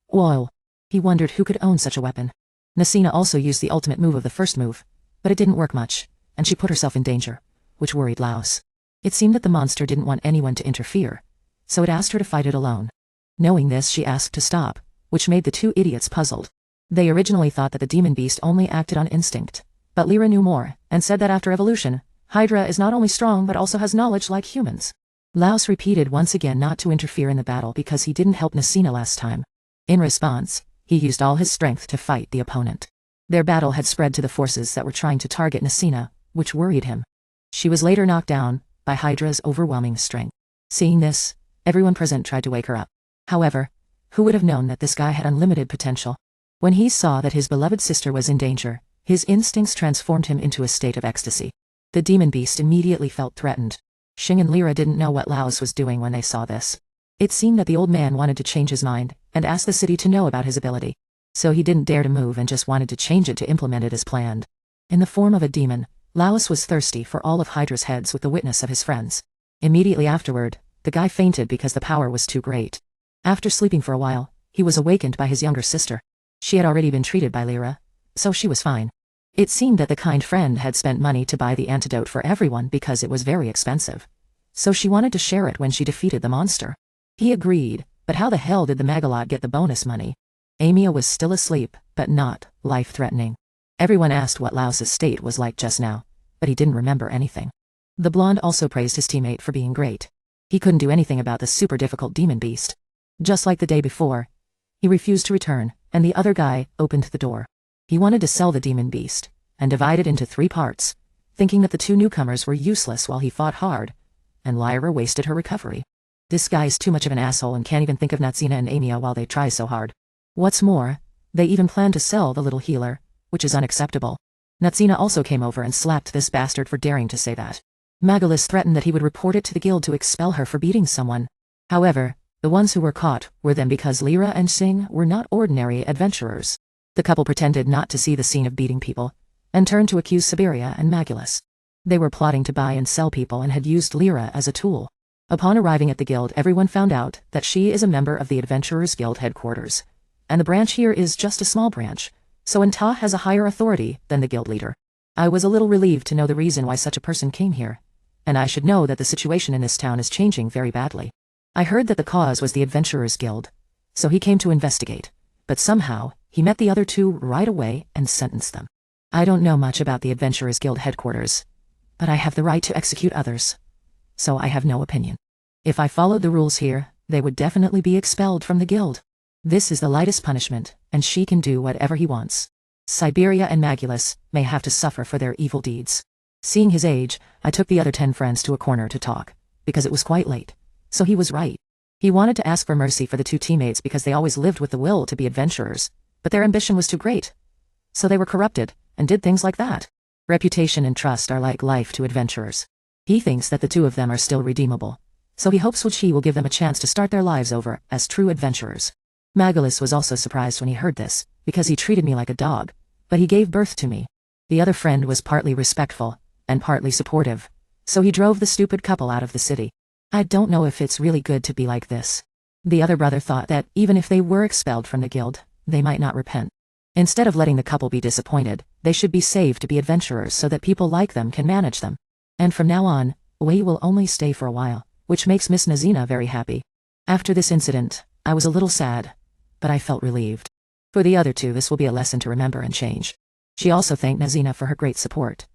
Whoa! He wondered who could own such a weapon. Nasina also used the ultimate move of the first move, but it didn't work much, and she put herself in danger, which worried Laos. It seemed that the monster didn't want anyone to interfere, so it asked her to fight it alone. Knowing this, she asked to stop, which made the two idiots puzzled. They originally thought that the demon beast only acted on instinct, but Lyra knew more, and said that after evolution, Hydra is not only strong but also has knowledge like humans. Laos repeated once again not to interfere in the battle because he didn't help Nasina last time. In response, he used all his strength to fight the opponent. Their battle had spread to the forces that were trying to target Nasina, which worried him. She was later knocked down by Hydra's overwhelming strength. Seeing this, everyone present tried to wake her up. However, who would have known that this guy had unlimited potential? When he saw that his beloved sister was in danger, his instincts transformed him into a state of ecstasy. The demon beast immediately felt threatened. Xing and Lyra didn't know what Laos was doing when they saw this. It seemed that the old man wanted to change his mind and ask the city to know about his ability. So he didn't dare to move and just wanted to change it to implement it as planned. In the form of a demon, Laos was thirsty for all of Hydra's heads with the witness of his friends. Immediately afterward, the guy fainted because the power was too great. After sleeping for a while, he was awakened by his younger sister. She had already been treated by Lyra, so she was fine. It seemed that the kind friend had spent money to buy the antidote for everyone because it was very expensive. So she wanted to share it when she defeated the monster. He agreed, but how the hell did the Magalot get the bonus money? Amia was still asleep, but not life-threatening. Everyone asked what Laos's state was like just now, but he didn't remember anything. The blonde also praised his teammate for being great. He couldn't do anything about the super difficult demon beast. Just like the day before, he refused to return, and the other guy opened the door. He wanted to sell the demon beast, and divide it into 3 parts, thinking that the 2 newcomers were useless while he fought hard, and Lyra wasted her recovery. This guy's too much of an asshole and can't even think of Natsina and Amia while they try so hard. What's more, they even plan to sell the little healer, which is unacceptable. Natsina also came over and slapped this bastard for daring to say that. Magulus threatened that he would report it to the guild to expel her for beating someone. However, the ones who were caught were them because Lyra and Xing were not ordinary adventurers. The couple pretended not to see the scene of beating people, and turned to accuse Siberia and Magulus. They were plotting to buy and sell people and had used Lyra as a tool. Upon arriving at the guild, everyone found out that she is a member of the Adventurers Guild headquarters, and the branch here is just a small branch, so Ntah has a higher authority than the guild leader. I was a little relieved to know the reason why such a person came here, and I should know that the situation in this town is changing very badly. I heard that the cause was the Adventurers Guild, so he came to investigate, but somehow, he met the other 2 right away and sentenced them. I don't know much about the Adventurers Guild headquarters, but I have the right to execute others, so I have no opinion. If I followed the rules here, they would definitely be expelled from the guild. This is the lightest punishment, and she can do whatever he wants. Siberia and Magulus may have to suffer for their evil deeds. Seeing his age, I took the other 10 friends to a corner to talk, because it was quite late. So he was right. He wanted to ask for mercy for the 2 teammates because they always lived with the will to be adventurers, but their ambition was too great. So they were corrupted, and did things like that. Reputation and trust are like life to adventurers. He thinks that the 2 of them are still redeemable, so he hopes Wuchi will give them a chance to start their lives over as true adventurers. Magulus was also surprised when he heard this, because he treated me like a dog, but he gave birth to me. The other friend was partly respectful, and partly supportive, so he drove the stupid couple out of the city. I don't know if it's really good to be like this. The other brother thought that even if they were expelled from the guild, they might not repent. Instead of letting the couple be disappointed, they should be saved to be adventurers so that people like them can manage them. And from now on, Wei will only stay for a while, which makes Miss Nazina very happy. After this incident, I was a little sad, but I felt relieved. For the other 2, this will be a lesson to remember and change. She also thanked Nazina for her great support.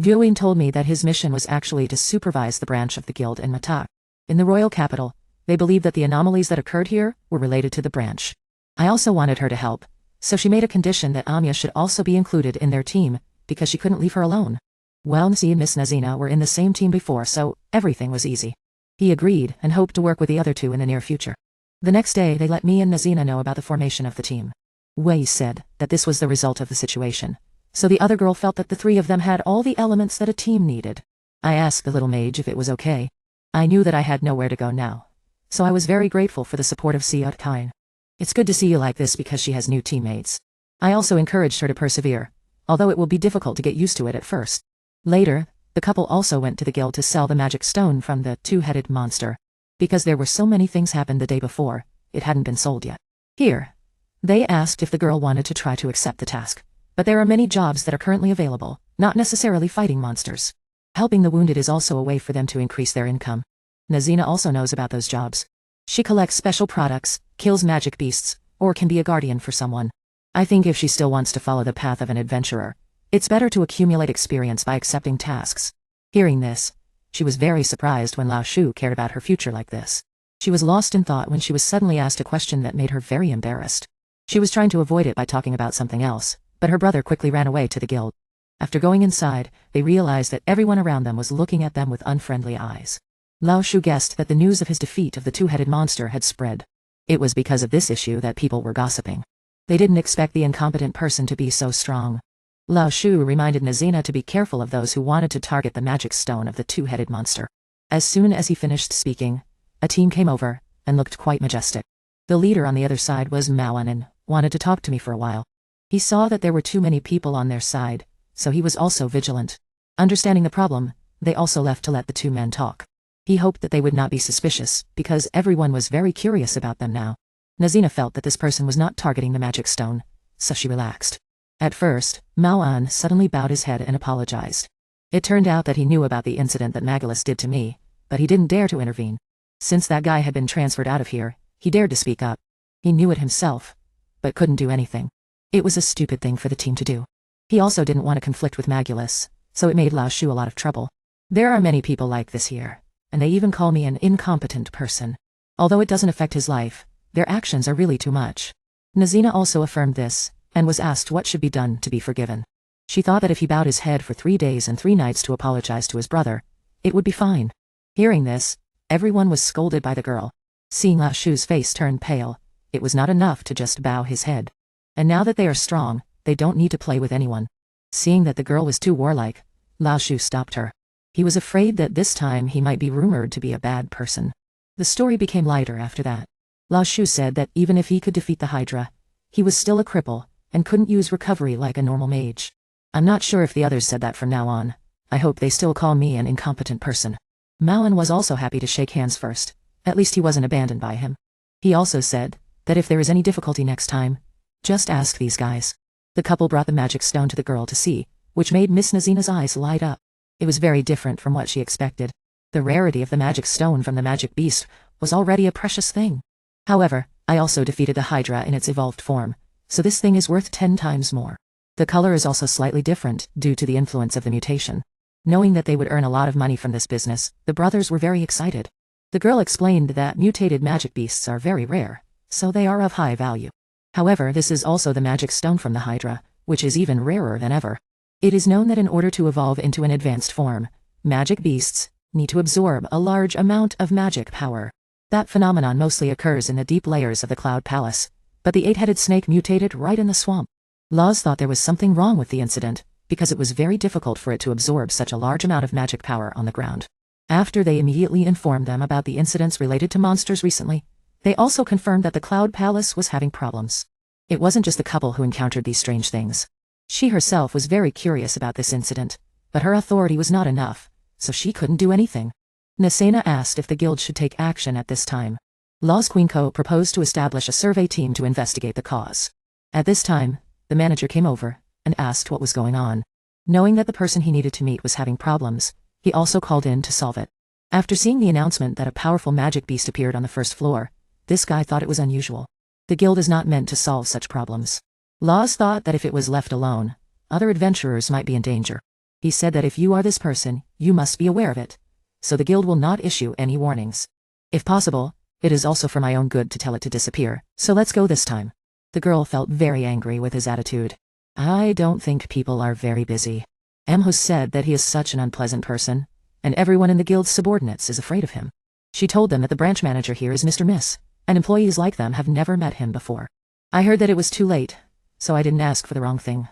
Vuin told me that his mission was actually to supervise the branch of the guild in Matak. In the royal capital, they believed that the anomalies that occurred here were related to the branch. I also wanted her to help, so she made a condition that Amia should also be included in their team, because she couldn't leave her alone. Well, Nsi and Miss Nazina were in the same team before, so everything was easy. He agreed and hoped to work with the other 2 in the near future. The next day, they let me and Nazina know about the formation of the team. Wei said that this was the result of the situation, So the other girl felt that the three of them had all the elements that a team needed. I asked the little mage if it was okay. I knew that I had nowhere to go now, so I was very grateful for the support of Siat Kain. It's good to see you like this because she has new teammates. I also encouraged her to persevere, although it will be difficult to get used to it at first. Later, the couple also went to the guild to sell the magic stone from the two-headed monster. Because there were so many things happened the day before, it hadn't been sold yet. Here, they asked if the girl wanted to try to accept the task. But there are many jobs that are currently available, not necessarily fighting monsters. Helping the wounded is also a way for them to increase their income. Nazina also knows about those jobs. She collects special products, kills magic beasts, or can be a guardian for someone. I think if she still wants to follow the path of an adventurer, it's better to accumulate experience by accepting tasks. Hearing this, she was very surprised when Lao Shu cared about her future like this. She was lost in thought when she was suddenly asked a question that made her very embarrassed. She was trying to avoid it by talking about something else, but her brother quickly ran away to the guild. After going inside, they realized that everyone around them was looking at them with unfriendly eyes. Lao Shu guessed that the news of his defeat of the two-headed monster had spread. It was because of this issue that people were gossiping. They didn't expect the incompetent person to be so strong. Lao Shu reminded Nazina to be careful of those who wanted to target the magic stone of the two-headed monster. As soon as he finished speaking, a team came over and looked quite majestic. The leader on the other side was Maoan and wanted to talk to me for a while. He saw that there were too many people on their side, so he was also vigilant. Understanding the problem, they also left to let the two men talk. He hoped that they would not be suspicious, because everyone was very curious about them now. Nazina felt that this person was not targeting the magic stone, so she relaxed. At first, Maoan suddenly bowed his head and apologized. It turned out that he knew about the incident that Magalus did to me, but he didn't dare to intervene. Since that guy had been transferred out of here, he dared to speak up. He knew it himself, but couldn't do anything. It was a stupid thing for the team to do. He also didn't want to conflict with Magalus, so it made Lao Shu a lot of trouble. There are many people like this here, and they even call me an incompetent person. Although it doesn't affect his life, their actions are really too much. Nazina also affirmed this, and was asked what should be done to be forgiven. She thought that if he bowed his head for 3 days and 3 nights to apologize to his brother, it would be fine. Hearing this, everyone was scolded by the girl. Seeing Lao Shu's face turn pale, it was not enough to just bow his head. And now that they are strong, they don't need to play with anyone. Seeing that the girl was too warlike, Lao Shu stopped her. He was afraid that this time he might be rumored to be a bad person. The story became lighter after that. Lao Shu said that even if he could defeat the Hydra, he was still a cripple, and couldn't use recovery like a normal mage. I'm not sure if the others said that from now on. I hope they still call me an incompetent person. Maoan was also happy to shake hands first. At least he wasn't abandoned by him. He also said that if there is any difficulty next time, just ask these guys. The couple brought the magic stone to the girl to see, which made Miss Nazina's eyes light up. It was very different from what she expected. The rarity of the magic stone from the magic beast was already a precious thing. However, I also defeated the Hydra in its evolved form, so this thing is worth 10 times more. The color is also slightly different due to the influence of the mutation. Knowing that they would earn a lot of money from this business, the brothers were very excited. The girl explained that mutated magic beasts are very rare, so they are of high value. However, this is also the magic stone from the Hydra, which is even rarer than ever. It is known that in order to evolve into an advanced form, magic beasts need to absorb a large amount of magic power. That phenomenon mostly occurs in the deep layers of the Cloud Palace, but the 8-headed snake mutated right in the swamp. Laws thought there was something wrong with the incident, because it was very difficult for it to absorb such a large amount of magic power on the ground. After they immediately informed them about the incidents related to monsters recently, they also confirmed that the Cloud Palace was having problems. It wasn't just the couple who encountered these strange things. She herself was very curious about this incident, but her authority was not enough, so she couldn't do anything. Nasena asked if the guild should take action at this time. Law's Queen Co proposed to establish a survey team to investigate the cause. At this time, the manager came over and asked what was going on. Knowing that the person he needed to meet was having problems, he also called in to solve it. After seeing the announcement that a powerful magic beast appeared on the first floor, this guy thought it was unusual. The guild is not meant to solve such problems. Laws thought that if it was left alone, other adventurers might be in danger. He said that if you are this person, you must be aware of it, so the guild will not issue any warnings. If possible, it is also for my own good to tell it to disappear, so let's go this time. The girl felt very angry with his attitude. I don't think people are very busy. Amhos said that he is such an unpleasant person, and everyone in the guild's subordinates is afraid of him. She told them that the branch manager here is Mr. Miss, and employees like them have never met him before. I heard that it was too late, so I didn't ask for the wrong thing.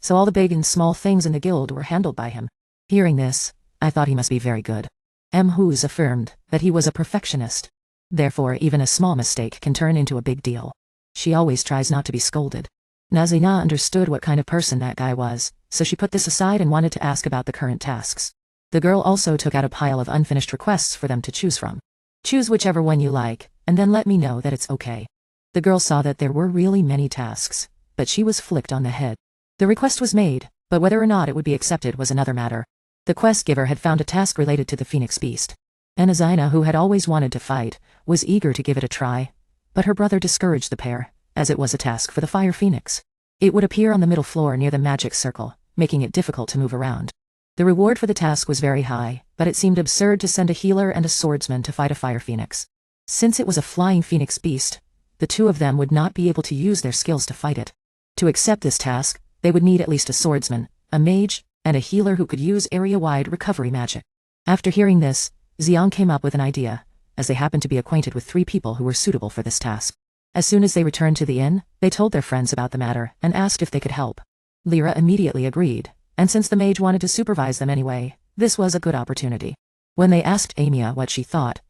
so all the big and small things in the guild were handled by him. Hearing this, I thought he must be very good. Hughes affirmed that he was a perfectionist. Therefore, even a small mistake can turn into a big deal. She always tries not to be scolded. Nazina understood what kind of person that guy was, so she put this aside and wanted to ask about the current tasks. The girl also took out a pile of unfinished requests for them to choose from. Choose whichever one you like, and then let me know that it's okay. The girl saw that there were really many tasks, but she was flicked on the head. The request was made, but whether or not it would be accepted was another matter. The quest giver had found a task related to the Phoenix Beast. Nazina, who had always wanted to fight, was eager to give it a try, but her brother discouraged the pair, as it was a task for the Fire Phoenix. It would appear on the middle floor near the magic circle, making it difficult to move around. The reward for the task was very high, but it seemed absurd to send a healer and a swordsman to fight a Fire Phoenix. Since it was a flying Phoenix Beast, the two of them would not be able to use their skills to fight it. To accept this task, they would need at least a swordsman, a mage, and a healer who could use area-wide recovery magic. After hearing this, Xiang came up with an idea, as they happened to be acquainted with 3 people who were suitable for this task. As soon as they returned to the inn, they told their friends about the matter and asked if they could help. Lyra immediately agreed, and since the mage wanted to supervise them anyway, this was a good opportunity. When they asked Amia what she thought,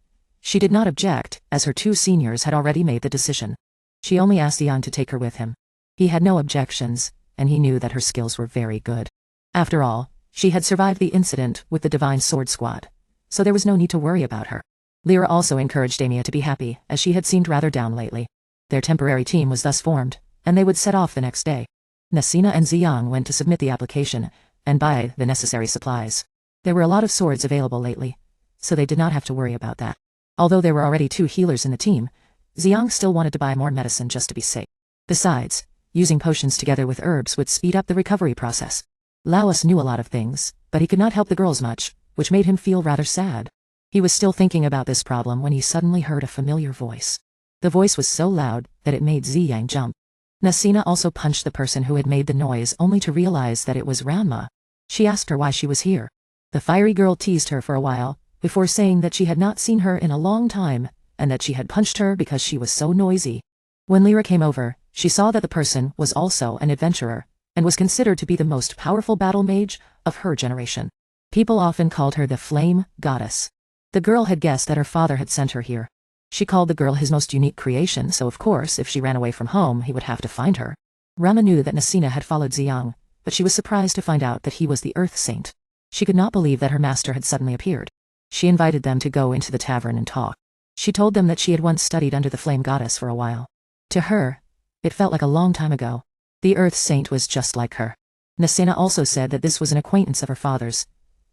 she did not object, as her 2 seniors had already made the decision. She only asked Xiang to take her with him. He had no objections, and he knew that her skills were very good. After all, she had survived the incident with the Divine Sword Squad, so there was no need to worry about her. Lyra also encouraged Amia to be happy, as she had seemed rather down lately. Their temporary team was thus formed, and they would set off the next day. Nasina and Xiang went to submit the application, and buy the necessary supplies. There were a lot of swords available lately, so they did not have to worry about that. Although there were already 2 healers in the team, Xiang still wanted to buy more medicine just to be safe. Besides, using potions together with herbs would speed up the recovery process. Laos knew a lot of things, but he could not help the girls much, which made him feel rather sad. He was still thinking about this problem when he suddenly heard a familiar voice. The voice was so loud that it made Xiang jump. Nasina also punched the person who had made the noise only to realize that it was Ranma. She asked her why she was here. The fiery girl teased her for a while, before saying that she had not seen her in a long time, and that she had punched her because she was so noisy. When Lyra came over, she saw that the person was also an adventurer, and was considered to be the most powerful battle mage of her generation. People often called her the Flame Goddess. The girl had guessed that her father had sent her here. She called the girl his most unique creation, so of course if she ran away from home he would have to find her. Rama knew that Nasina had followed Xiang, but she was surprised to find out that he was the Earth Saint. She could not believe that her master had suddenly appeared. She invited them to go into the tavern and talk. She told them that she had once studied under the Flame Goddess for a while. To her, it felt like a long time ago. The Earth Saint was just like her. Nasina also said that this was an acquaintance of her father's,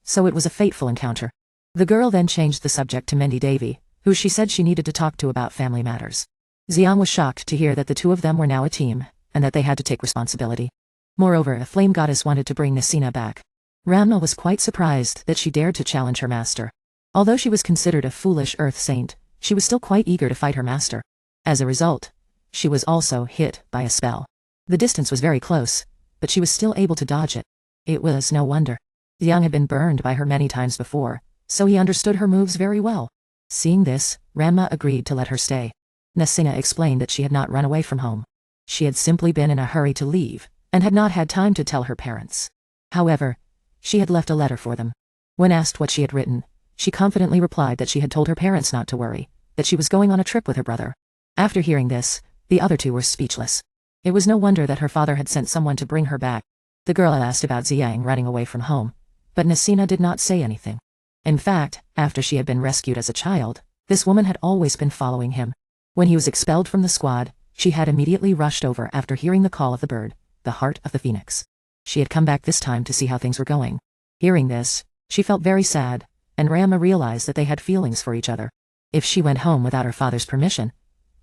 so it was a fateful encounter. The girl then changed the subject to Mendi Devi, who she said she needed to talk to about family matters. Xiang was shocked to hear that the 2 of them were now a team, and that they had to take responsibility. Moreover, the Flame Goddess wanted to bring Nasina back. Ramna was quite surprised that she dared to challenge her master. Although she was considered a foolish Earth Saint, she was still quite eager to fight her master. As a result, she was also hit by a spell. The distance was very close, but she was still able to dodge it. It was no wonder. Xiang had been burned by her many times before, so he understood her moves very well. Seeing this, Ranma agreed to let her stay. Nasina explained that she had not run away from home. She had simply been in a hurry to leave, and had not had time to tell her parents. However, she had left a letter for them. When asked what she had written, she confidently replied that she had told her parents not to worry, that she was going on a trip with her brother. After hearing this, the other 2 were speechless. It was no wonder that her father had sent someone to bring her back. The girl asked about Xiang running away from home, but Nasina did not say anything. In fact, after she had been rescued as a child, this woman had always been following him. When he was expelled from the squad, she had immediately rushed over after hearing the call of the bird, the heart of the phoenix. She had come back this time to see how things were going. Hearing this, she felt very sad, and Rama realized that they had feelings for each other. If she went home without her father's permission,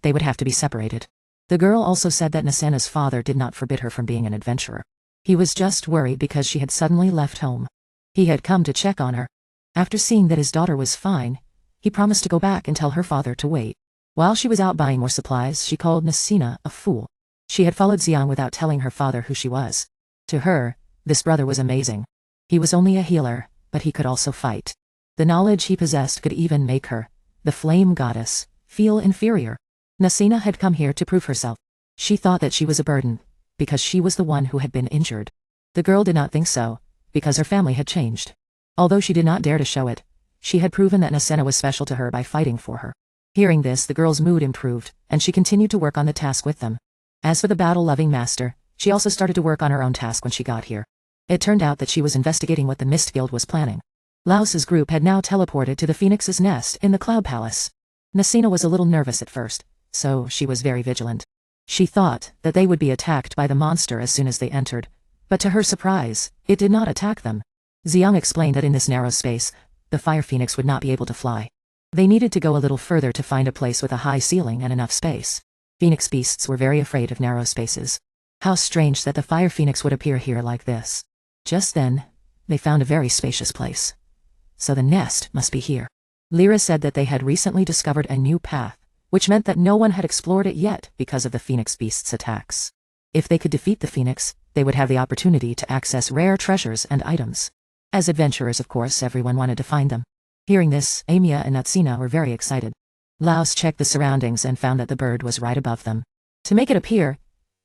they would have to be separated. The girl also said that Nasana's father did not forbid her from being an adventurer. He was just worried because she had suddenly left home. He had come to check on her. After seeing that his daughter was fine, he promised to go back and tell her father to wait. While she was out buying more supplies, she called Nasina a fool. She had followed Xiang without telling her father who she was. To her, this brother was amazing. He was only a healer, but he could also fight. The knowledge he possessed could even make her, the Flame Goddess, feel inferior. Nasina had come here to prove herself. She thought that she was a burden, because she was the one who had been injured. The girl did not think so, because her family had changed. Although she did not dare to show it, she had proven that Nasena was special to her by fighting for her. Hearing this, the girl's mood improved, and she continued to work on the task with them. As for the battle-loving master, she also started to work on her own task when she got here. It turned out that she was investigating what the Mist Guild was planning. Laos's group had now teleported to the Phoenix's nest in the Cloud Palace. Nasena was a little nervous at first, so she was very vigilant. She thought that they would be attacked by the monster as soon as they entered, but to her surprise, it did not attack them. Xiang explained that in this narrow space, the Fire Phoenix would not be able to fly. They needed to go a little further to find a place with a high ceiling and enough space. Phoenix beasts were very afraid of narrow spaces. How strange that the Fire Phoenix would appear here like this. Just then, they found a very spacious place. So the nest must be here. Lyra said that they had recently discovered a new path, which meant that no one had explored it yet because of the Phoenix beast's attacks. If they could defeat the Phoenix, they would have the opportunity to access rare treasures and items. As adventurers, of course, everyone wanted to find them. Hearing this, Amia and Natsina were very excited. Laos checked the surroundings and found that the bird was right above them. To make it appear,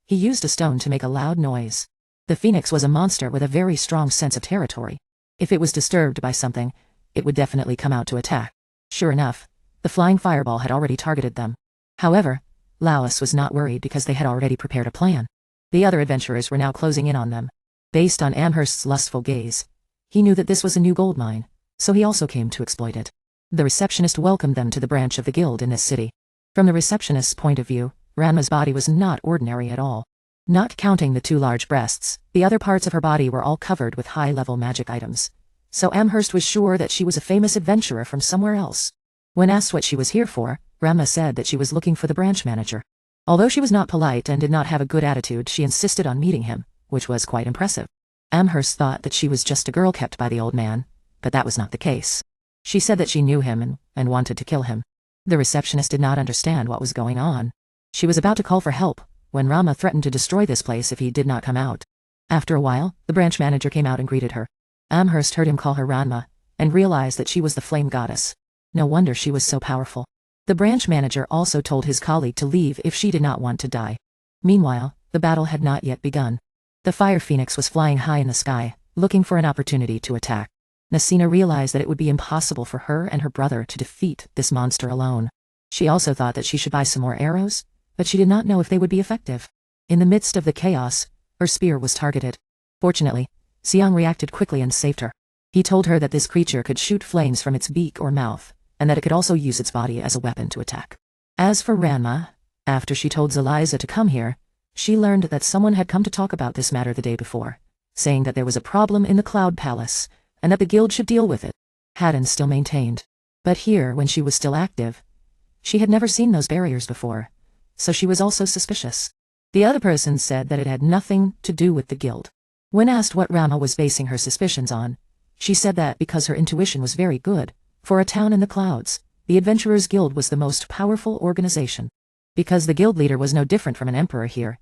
he used a stone to make a loud noise. The Phoenix was a monster with a very strong sense of territory. If it was disturbed by something, it would definitely come out to attack. Sure enough, the flying fireball had already targeted them. However, Laos was not worried because they had already prepared a plan. The other adventurers were now closing in on them. Based on Amherst's lustful gaze, he knew that this was a new gold mine, so he also came to exploit it. The receptionist welcomed them to the branch of the guild in this city. From the receptionist's point of view, Ranma's body was not ordinary at all. Not counting the 2 large breasts, the other parts of her body were all covered with high-level magic items. So Amherst was sure that she was a famous adventurer from somewhere else. When asked what she was here for, Ranma said that she was looking for the branch manager. Although she was not polite and did not have a good attitude, she insisted on meeting him, which was quite impressive. Amherst thought that she was just a girl kept by the old man, but that was not the case. She said that she knew him and wanted to kill him. The receptionist did not understand what was going on. She was about to call for help, when Rama threatened to destroy this place if he did not come out. After a while, the branch manager came out and greeted her. Amherst heard him call her Ranma, and realized that she was the flame goddess. No wonder she was so powerful. The branch manager also told his colleague to leave if she did not want to die. Meanwhile, the battle had not yet begun. The Fire Phoenix was flying high in the sky, looking for an opportunity to attack. Nasina realized that it would be impossible for her and her brother to defeat this monster alone. She also thought that she should buy some more arrows, but she did not know if they would be effective. In the midst of the chaos, her spear was targeted. Fortunately, Xiang reacted quickly and saved her. He told her that this creature could shoot flames from its beak or mouth, and that it could also use its body as a weapon to attack. As for Ranma, after she told Zeliza to come here, she learned that someone had come to talk about this matter the day before, saying that there was a problem in the Cloud Palace, and that the guild should deal with it. Haddon still maintained. But here, when she was still active, she had never seen those barriers before, so she was also suspicious. The other person said that it had nothing to do with the guild. When asked what Rama was basing her suspicions on, she said that because her intuition was very good, for a town in the clouds, the Adventurers Guild was the most powerful organization. Because the guild leader was no different from an emperor here,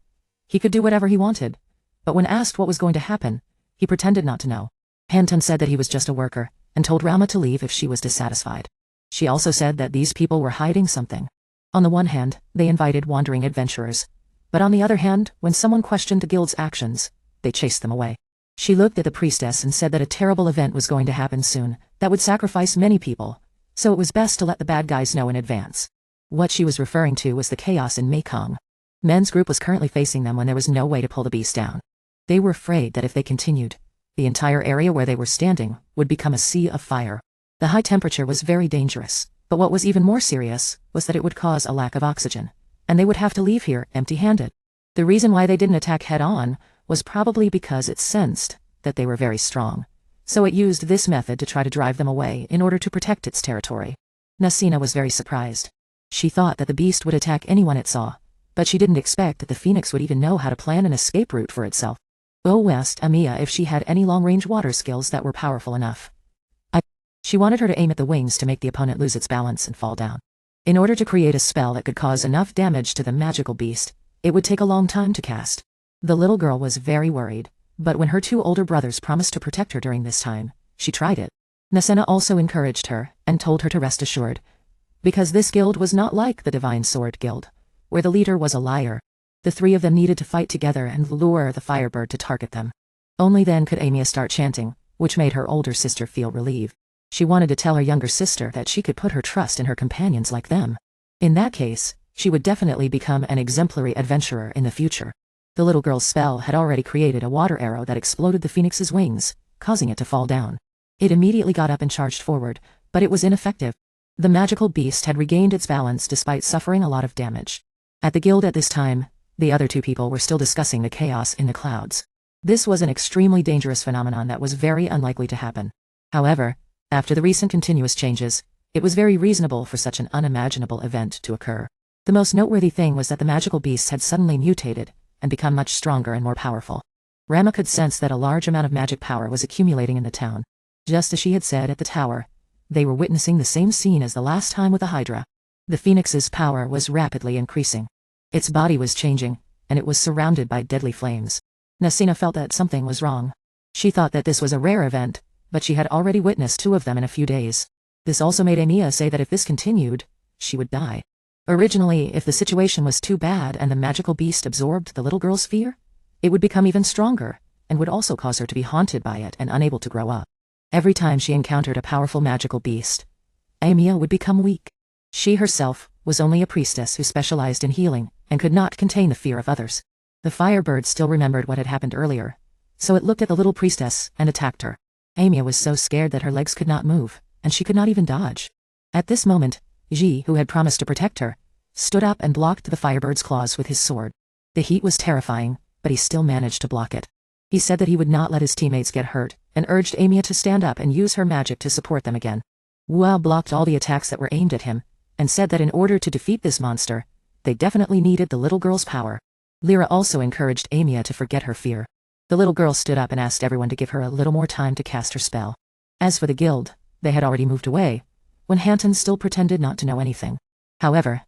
he could do whatever he wanted, but when asked what was going to happen, he pretended not to know. Hanton said that he was just a worker, and told Rama to leave if she was dissatisfied. She also said that these people were hiding something. On the one hand, they invited wandering adventurers, but on the other hand, when someone questioned the guild's actions, they chased them away. She looked at the priestess and said that a terrible event was going to happen soon, that would sacrifice many people, so it was best to let the bad guys know in advance. What she was referring to was the chaos in Mekong. Men's group was currently facing them when there was no way to pull the beast down. They were afraid that if they continued, the entire area where they were standing would become a sea of fire. The high temperature was very dangerous, but what was even more serious was that it would cause a lack of oxygen, and they would have to leave here empty-handed. The reason why they didn't attack head-on was probably because it sensed that they were very strong, so it used this method to try to drive them away in order to protect its territory. Nasina was very surprised. She thought that the beast would attack anyone it saw, but she didn't expect that the phoenix would even know how to plan an escape route for itself. Asked Amia if she had any long-range water skills that were powerful enough. She wanted her to aim at the wings to make the opponent lose its balance and fall down. In order to create a spell that could cause enough damage to the magical beast, it would take a long time to cast. The little girl was very worried, but when her 2 older brothers promised to protect her during this time, she tried it. Nasena also encouraged her and told her to rest assured, because this guild was not like the Divine Sword Guild, where the leader was a liar. The 3 of them needed to fight together and lure the Firebird to target them. Only then could Amia start chanting, which made her older sister feel relieved. She wanted to tell her younger sister that she could put her trust in her companions like them. In that case, she would definitely become an exemplary adventurer in the future. The little girl's spell had already created a water arrow that exploded the phoenix's wings, causing it to fall down. It immediately got up and charged forward, but it was ineffective. The magical beast had regained its balance despite suffering a lot of damage. At the guild at this time, the other two people were still discussing the chaos in the clouds. This was an extremely dangerous phenomenon that was very unlikely to happen. However, after the recent continuous changes, it was very reasonable for such an unimaginable event to occur. The most noteworthy thing was that the magical beasts had suddenly mutated and become much stronger and more powerful. Rama could sense that a large amount of magic power was accumulating in the town. Just as she had said at the tower, they were witnessing the same scene as the last time with the Hydra. The phoenix's power was rapidly increasing. Its body was changing, and it was surrounded by deadly flames. Nasina felt that something was wrong. She thought that this was a rare event, but she had already witnessed 2 of them in a few days. This also made Amia say that if this continued, she would die. Originally, if the situation was too bad and the magical beast absorbed the little girl's fear, it would become even stronger, and would also cause her to be haunted by it and unable to grow up. Every time she encountered a powerful magical beast, Amia would become weak. She herself was only a priestess who specialized in healing, and could not contain the fear of others. The firebird still remembered what had happened earlier, so it looked at the little priestess and attacked her. Amia was so scared that her legs could not move, and she could not even dodge. At this moment, Ji, who had promised to protect her, stood up and blocked the firebird's claws with his sword. The heat was terrifying, but he still managed to block it. He said that he would not let his teammates get hurt, and urged Amia to stand up and use her magic to support them again. Wu blocked all the attacks that were aimed at him, and said that in order to defeat this monster, they definitely needed the little girl's power. Lyra also encouraged Amia to forget her fear. The little girl stood up and asked everyone to give her a little more time to cast her spell. As for the guild, they had already moved away, when Hanton still pretended not to know anything. However,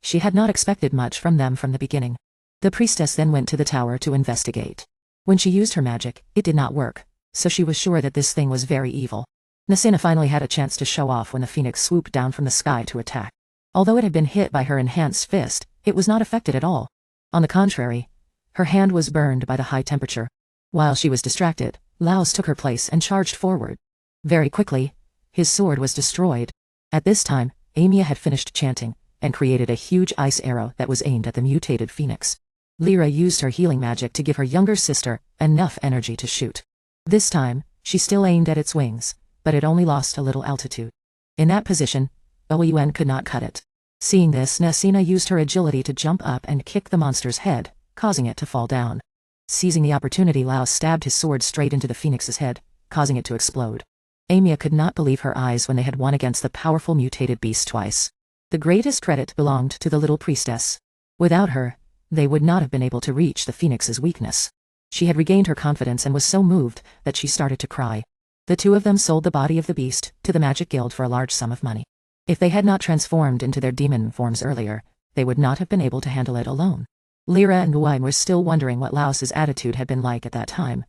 she had not expected much from them from the beginning. The priestess then went to the tower to investigate. When she used her magic, it did not work, so she was sure that this thing was very evil. Nasina finally had a chance to show off when the phoenix swooped down from the sky to attack. Although it had been hit by her enhanced fist, it was not affected at all. On the contrary, her hand was burned by the high temperature. While she was distracted, Laos took her place and charged forward. Very quickly, his sword was destroyed. At this time, Amia had finished chanting, and created a huge ice arrow that was aimed at the mutated phoenix. Lyra used her healing magic to give her younger sister enough energy to shoot. This time, she still aimed at its wings, but it only lost a little altitude. In that position, Ouyuan could not cut it. Seeing this, Nasina used her agility to jump up and kick the monster's head, causing it to fall down. Seizing the opportunity, Lao stabbed his sword straight into the phoenix's head, causing it to explode. Amia could not believe her eyes when they had won against the powerful mutated beast twice. The greatest credit belonged to the little priestess. Without her, they would not have been able to reach the phoenix's weakness. She had regained her confidence and was so moved that she started to cry. The 2 of them sold the body of the beast to the Magic Guild for a large sum of money. If they had not transformed into their demon forms earlier, they would not have been able to handle it alone. Lyra and Wu were still wondering what Laos's attitude had been like at that time,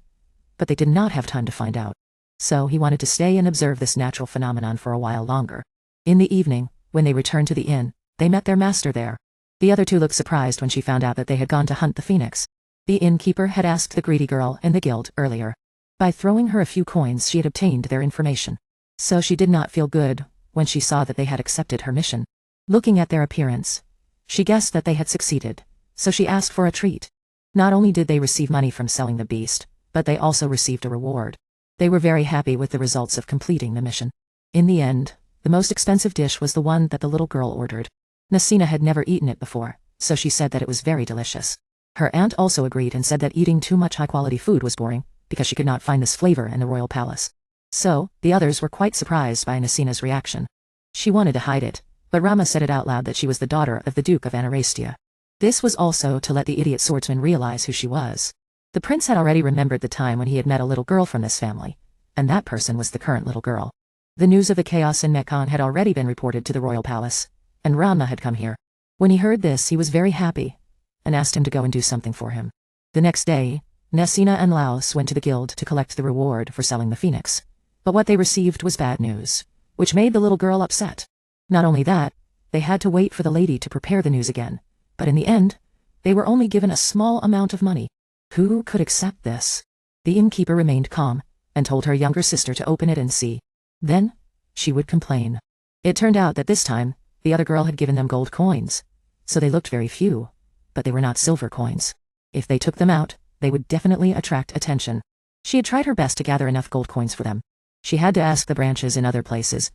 but they did not have time to find out. So he wanted to stay and observe this natural phenomenon for a while longer. In the evening, when they returned to the inn, they met their master there. The other 2 looked surprised when she found out that they had gone to hunt the phoenix. The innkeeper had asked the greedy girl in the guild earlier. By throwing her a few coins, she had obtained their information. So she did not feel good when she saw that they had accepted her mission. Looking at their appearance, she guessed that they had succeeded, so she asked for a treat. Not only did they receive money from selling the beast, but they also received a reward. They were very happy with the results of completing the mission. In the end, the most expensive dish was the one that the little girl ordered. Nasina had never eaten it before, so she said that it was very delicious. Her aunt also agreed and said that eating too much high-quality food was boring, because she could not find this flavor in the royal palace. So, the others were quite surprised by Nasina's reaction. She wanted to hide it, but Rama said it out loud that she was the daughter of the Duke of Anarastia. This was also to let the idiot swordsman realize who she was. The prince had already remembered the time when he had met a little girl from this family, and that person was the current little girl. The news of the chaos in Mekon had already been reported to the royal palace, and Rama had come here. When he heard this, he was very happy, and asked him to go and do something for him. The next day, Nasina and Laos went to the guild to collect the reward for selling the phoenix. But what they received was bad news, which made the little girl upset. Not only that, they had to wait for the lady to prepare the news again, but in the end, they were only given a small amount of money. Who could accept this? The innkeeper remained calm, and told her younger sister to open it and see. Then, she would complain. It turned out that this time, the other girl had given them gold coins. So they looked very few, but they were not silver coins. If they took them out, they would definitely attract attention. She had tried her best to gather enough gold coins for them. She had to ask the branches in other places,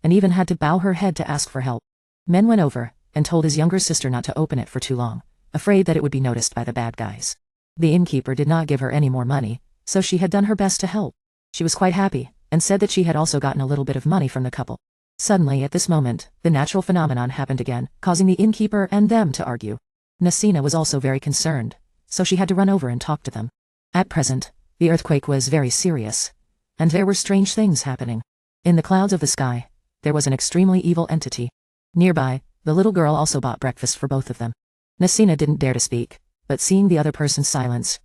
and even had to bow her head to ask for help. Men went over, and told his younger sister not to open it for too long, afraid that it would be noticed by the bad guys. The innkeeper did not give her any more money, so she had done her best to help. She was quite happy, and said that she had also gotten a little bit of money from the couple. Suddenly, at this moment, the natural phenomenon happened again, causing the innkeeper and them to argue. Nasina was also very concerned, so she had to run over and talk to them. At present, the earthquake was very serious, and there were strange things happening. In the clouds of the sky, there was an extremely evil entity. Nearby, the little girl also bought breakfast for both of them. Nasina didn't dare to speak, but seeing the other person's silence,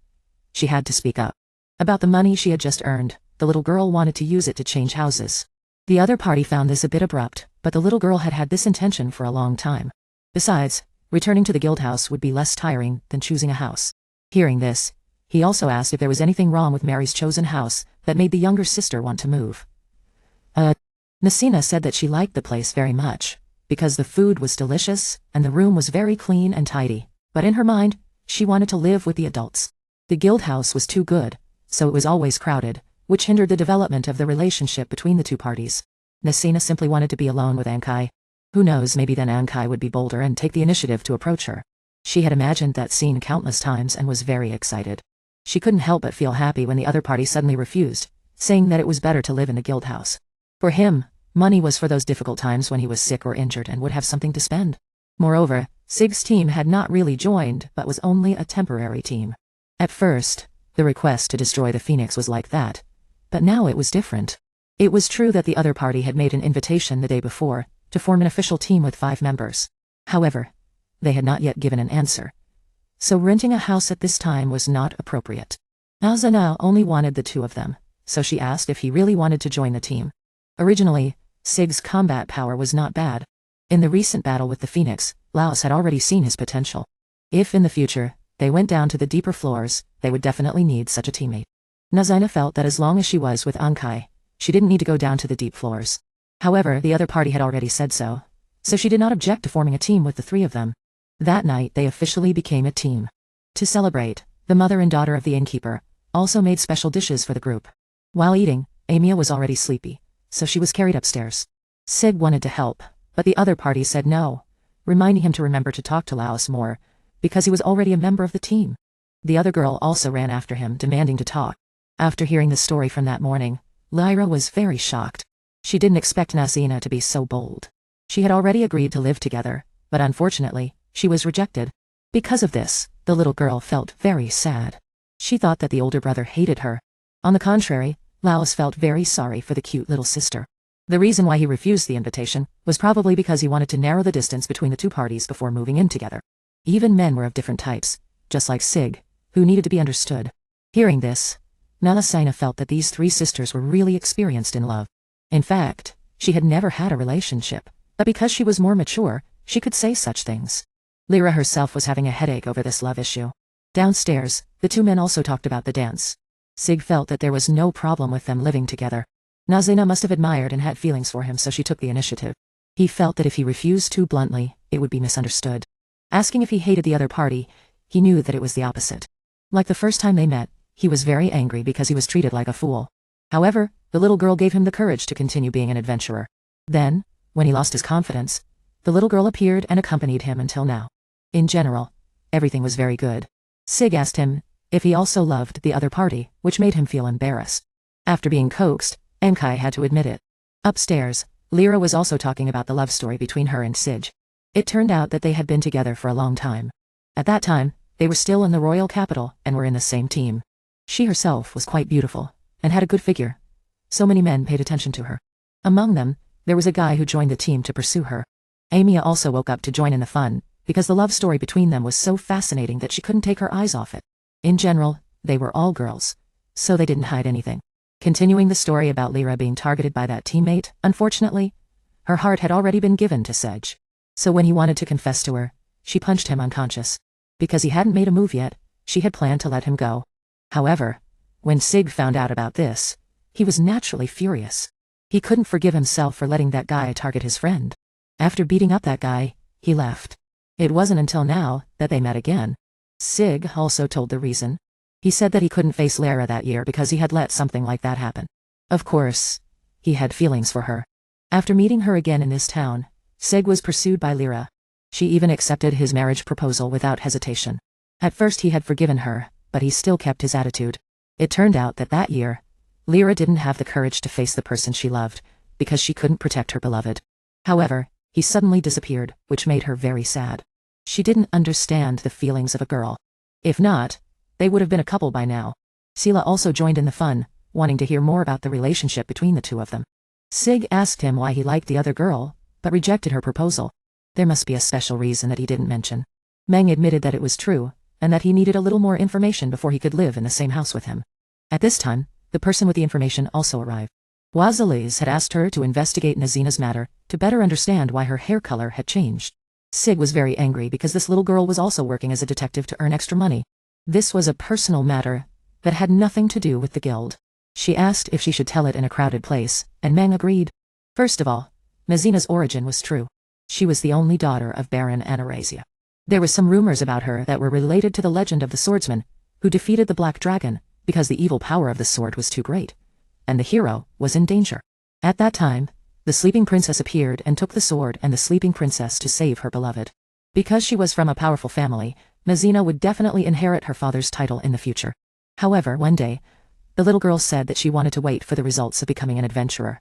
she had to speak up. About the money she had just earned, the little girl wanted to use it to change houses. The other party found this a bit abrupt, but the little girl had had this intention for a long time. Besides, returning to the guild house would be less tiring than choosing a house. Hearing this, he also asked if there was anything wrong with Mary's chosen house that made the younger sister want to move. Nasina said that she liked the place very much, because the food was delicious and the room was very clean and tidy, but in her mind, she wanted to live with the adults. The guild house was too good, so it was always crowded, which hindered the development of the relationship between the two parties. Nasina simply wanted to be alone with Ankai. Who knows, maybe then Ankai would be bolder and take the initiative to approach her. She had imagined that scene countless times and was very excited. She couldn't help but feel happy when the other party suddenly refused, saying that it was better to live in the guild house. For him, money was for those difficult times when he was sick or injured and would have something to spend. Moreover, Sig's team had not really joined but was only a temporary team. At first, the request to destroy the Phoenix was like that, but now it was different. It was true that the other party had made an invitation the day before to form an official team with 5 members. However, they had not yet given an answer, so renting a house at this time was not appropriate. Azana only wanted the 2 of them, so she asked if he really wanted to join the team. Originally, Sig's combat power was not bad. In the recent battle with the Phoenix, Laos had already seen his potential. If in the future, they went down to the deeper floors, they would definitely need such a teammate. Nazina felt that as long as she was with Ankai, she didn't need to go down to the deep floors. However, the other party had already said so she did not object to forming a team with the 3 of them. That night they officially became a team. To celebrate, the mother and daughter of the innkeeper also made special dishes for the group. While eating, Amia was already sleepy, so she was carried upstairs. Sig wanted to help, but the other party said no, reminding him to remember to talk to Laos more, because he was already a member of the team. The other girl also ran after him, demanding to talk. After hearing the story from that morning, Lyra was very shocked. She didn't expect Nasina to be so bold. She had already agreed to live together, but unfortunately, she was rejected. Because of this, the little girl felt very sad. She thought that the older brother hated her. On the contrary, Laos felt very sorry for the cute little sister. The reason why he refused the invitation was probably because he wanted to narrow the distance between the 2 parties before moving in together. Even men were of different types, just like Sig, who needed to be understood. Hearing this, Nalasina felt that these 3 sisters were really experienced in love. In fact, she had never had a relationship, but because she was more mature, she could say such things. Lyra herself was having a headache over this love issue. Downstairs, the 2 men also talked about the dance. Sig felt that there was no problem with them living together. Nazina must have admired and had feelings for him, so she took the initiative. He felt that if he refused too bluntly, it would be misunderstood. Asking if he hated the other party, he knew that it was the opposite. Like the first time they met, he was very angry because he was treated like a fool. However, the little girl gave him the courage to continue being an adventurer. Then, when he lost his confidence, the little girl appeared and accompanied him until now. In general, everything was very good. Sig asked him if he also loved the other party, which made him feel embarrassed. After being coaxed, Enkai had to admit it. Upstairs, Lyra was also talking about the love story between her and Sig. It turned out that they had been together for a long time. At that time, they were still in the royal capital and were in the same team. She herself was quite beautiful and had a good figure. So many men paid attention to her. Among them, there was a guy who joined the team to pursue her. Amia also woke up to join in the fun, because the love story between them was so fascinating that she couldn't take her eyes off it. In general, they were all girls, so they didn't hide anything. Continuing the story about Lyra being targeted by that teammate, unfortunately, her heart had already been given to Sedge. So when he wanted to confess to her, she punched him unconscious. Because he hadn't made a move yet, she had planned to let him go. However, When Sig found out about this, he was naturally furious. He couldn't forgive himself for letting that guy target his friend. After beating up that guy, he left. It wasn't until now that they met again. Sig also told the reason. He said that he couldn't face Lara that year because he had let something like that happen. Of course, he had feelings for her. After meeting her again in this town, Sig was pursued by Lara. She even accepted his marriage proposal without hesitation. At first he had forgiven her, but he still kept his attitude. It turned out that year, Lara didn't have the courage to face the person she loved, because she couldn't protect her beloved. However, he suddenly disappeared, which made her very sad. She didn't understand the feelings of a girl. If not, they would have been a couple by now. Sela also joined in the fun, wanting to hear more about the relationship between the two of them. Sig asked him why he liked the other girl, but rejected her proposal. There must be a special reason that he didn't mention. Meng admitted that it was true, and that he needed a little more information before he could live in the same house with him. At this time, the person with the information also arrived. Wazaliz had asked her to investigate Nazina's matter to better understand why her hair color had changed. Sig was very angry because this little girl was also working as a detective to earn extra money. This was a personal matter that had nothing to do with the guild. She asked if she should tell it in a crowded place, and Meng agreed. First of all, Nazina's origin was true. She was the only daughter of Baron Anarazia. There were some rumors about her that were related to the legend of the swordsman, who defeated the Black Dragon, because the evil power of the sword was too great, and the hero was in danger. At that time, the sleeping princess appeared and took the sword and the sleeping princess to save her beloved. Because she was from a powerful family, Nazina would definitely inherit her father's title in the future. However, one day, the little girl said that she wanted to wait for the results of becoming an adventurer,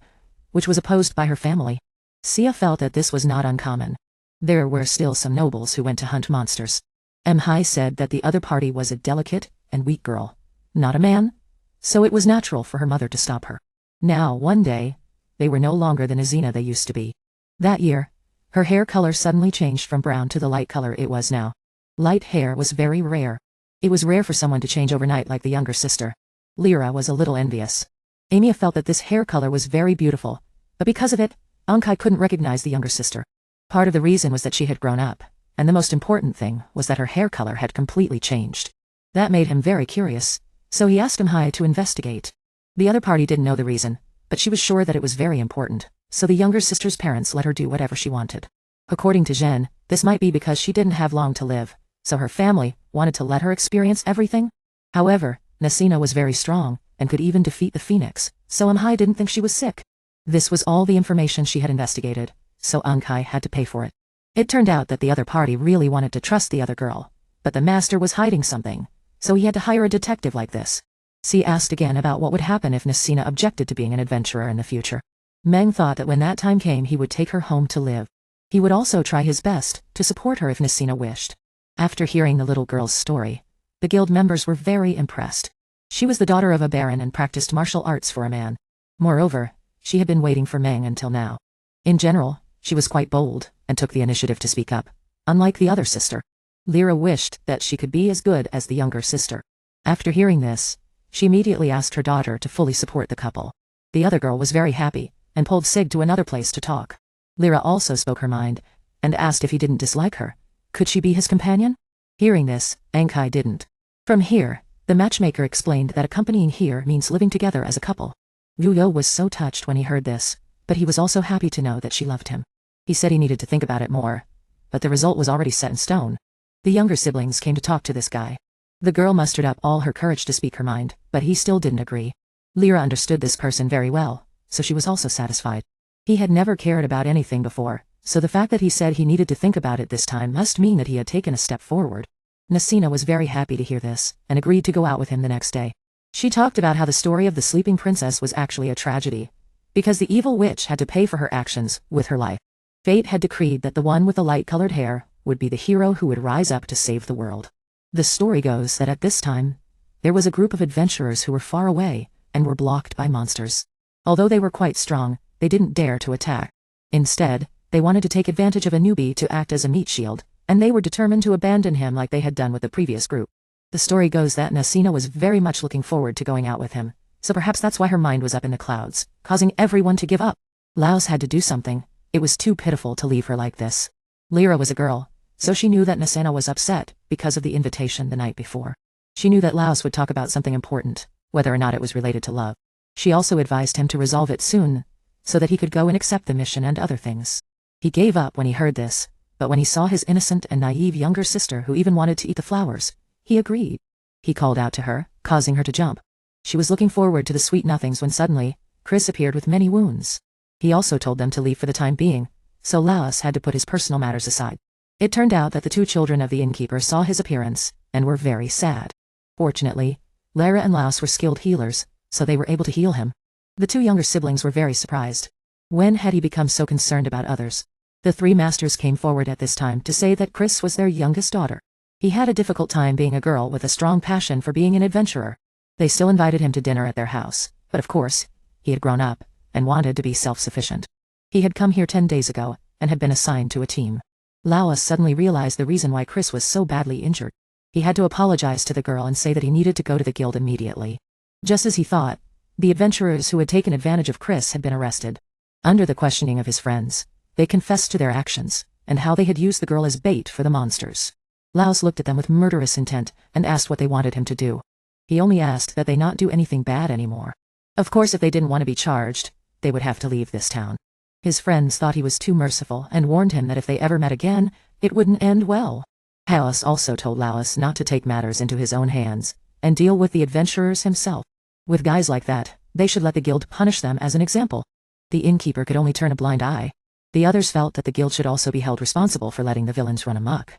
which was opposed by her family. Sia felt that this was not uncommon. There were still some nobles who went to hunt monsters. Hai said that the other party was a delicate and weak girl, not a man, so it was natural for her mother to stop her. Now, one day, they were no longer the Nazina they used to be. That year, her hair color suddenly changed from brown to the light color it was now. Light hair was very rare. It was rare for someone to change overnight like the younger sister. Lyra was a little envious. Amia felt that this hair color was very beautiful, but because of it, Ankai couldn't recognize the younger sister. Part of the reason was that she had grown up, and the most important thing was that her hair color had completely changed. That made him very curious, so he asked Hai to investigate. The other party didn't know the reason, but she was sure that it was very important, so the younger sister's parents let her do whatever she wanted. According to Zhen, this might be because she didn't have long to live, so her family wanted to let her experience everything. However, Nazina was very strong, and could even defeat the Phoenix, so Hai didn't think she was sick. This was all the information she had investigated, so Ankai had to pay for it. It turned out that the other party really wanted to trust the other girl, but the master was hiding something, so he had to hire a detective like this. C asked again about what would happen if Nazina objected to being an adventurer in the future. Meng thought that when that time came he would take her home to live. He would also try his best to support her if Nazina wished. After hearing the little girl's story, the guild members were very impressed. She was the daughter of a baron and practiced martial arts for a man. Moreover, she had been waiting for Meng until now. In general, she was quite bold, and took the initiative to speak up, unlike the other sister. Lyra wished that she could be as good as the younger sister. After hearing this, she immediately asked her daughter to fully support the couple. The other girl was very happy, and pulled Sig to another place to talk. Lyra also spoke her mind, and asked if he didn't dislike her. Could she be his companion? Hearing this, Ankai didn't. From here, the matchmaker explained that accompanying here means living together as a couple. Yuyo was so touched when he heard this, but he was also happy to know that she loved him. He said he needed to think about it more, but the result was already set in stone. The younger siblings came to talk to this guy. The girl mustered up all her courage to speak her mind, but he still didn't agree. Lyra understood this person very well, so she was also satisfied. He had never cared about anything before, so the fact that he said he needed to think about it this time must mean that he had taken a step forward. Nazina was very happy to hear this, and agreed to go out with him the next day. She talked about how the story of the sleeping princess was actually a tragedy, because the evil witch had to pay for her actions with her life. Fate had decreed that the one with the light-colored hair would be the hero who would rise up to save the world. The story goes that at this time, there was a group of adventurers who were far away, and were blocked by monsters. Although they were quite strong, they didn't dare to attack. Instead, they wanted to take advantage of a newbie to act as a meat shield, and they were determined to abandon him like they had done with the previous group. The story goes that Nazina was very much looking forward to going out with him, so perhaps that's why her mind was up in the clouds, causing everyone to give up. Laos had to do something. It was too pitiful to leave her like this. Lyra was a girl, so she knew that Nazina was upset because of the invitation the night before. She knew that Laos would talk about something important, whether or not it was related to love. She also advised him to resolve it soon, so that he could go and accept the mission and other things. He gave up when he heard this, but when he saw his innocent and naive younger sister who even wanted to eat the flowers, he agreed. He called out to her, causing her to jump. She was looking forward to the sweet nothings when suddenly, Chris appeared with many wounds. He also told them to leave for the time being, so Laos had to put his personal matters aside. It turned out that the two children of the innkeeper saw his appearance, and were very sad. Fortunately, Lara and Laos were skilled healers, so they were able to heal him. The two younger siblings were very surprised. When had he become so concerned about others? The three masters came forward at this time to say that Chris was their youngest daughter. He had a difficult time being a girl with a strong passion for being an adventurer. They still invited him to dinner at their house, but of course, he had grown up, and wanted to be self-sufficient. He had come here 10 days ago, and had been assigned to a team. Laos suddenly realized the reason why Chris was so badly injured. He had to apologize to the girl and say that he needed to go to the guild immediately. Just as he thought, the adventurers who had taken advantage of Chris had been arrested. Under the questioning of his friends, they confessed to their actions, and how they had used the girl as bait for the monsters. Laos looked at them with murderous intent, and asked what they wanted him to do. He only asked that they not do anything bad anymore. Of course, if they didn't want to be charged, they would have to leave this town. His friends thought he was too merciful and warned him that if they ever met again, it wouldn't end well. Haos also told Laos not to take matters into his own hands, and deal with the adventurers himself. With guys like that, they should let the guild punish them as an example. The innkeeper could only turn a blind eye. The others felt that the guild should also be held responsible for letting the villains run amok.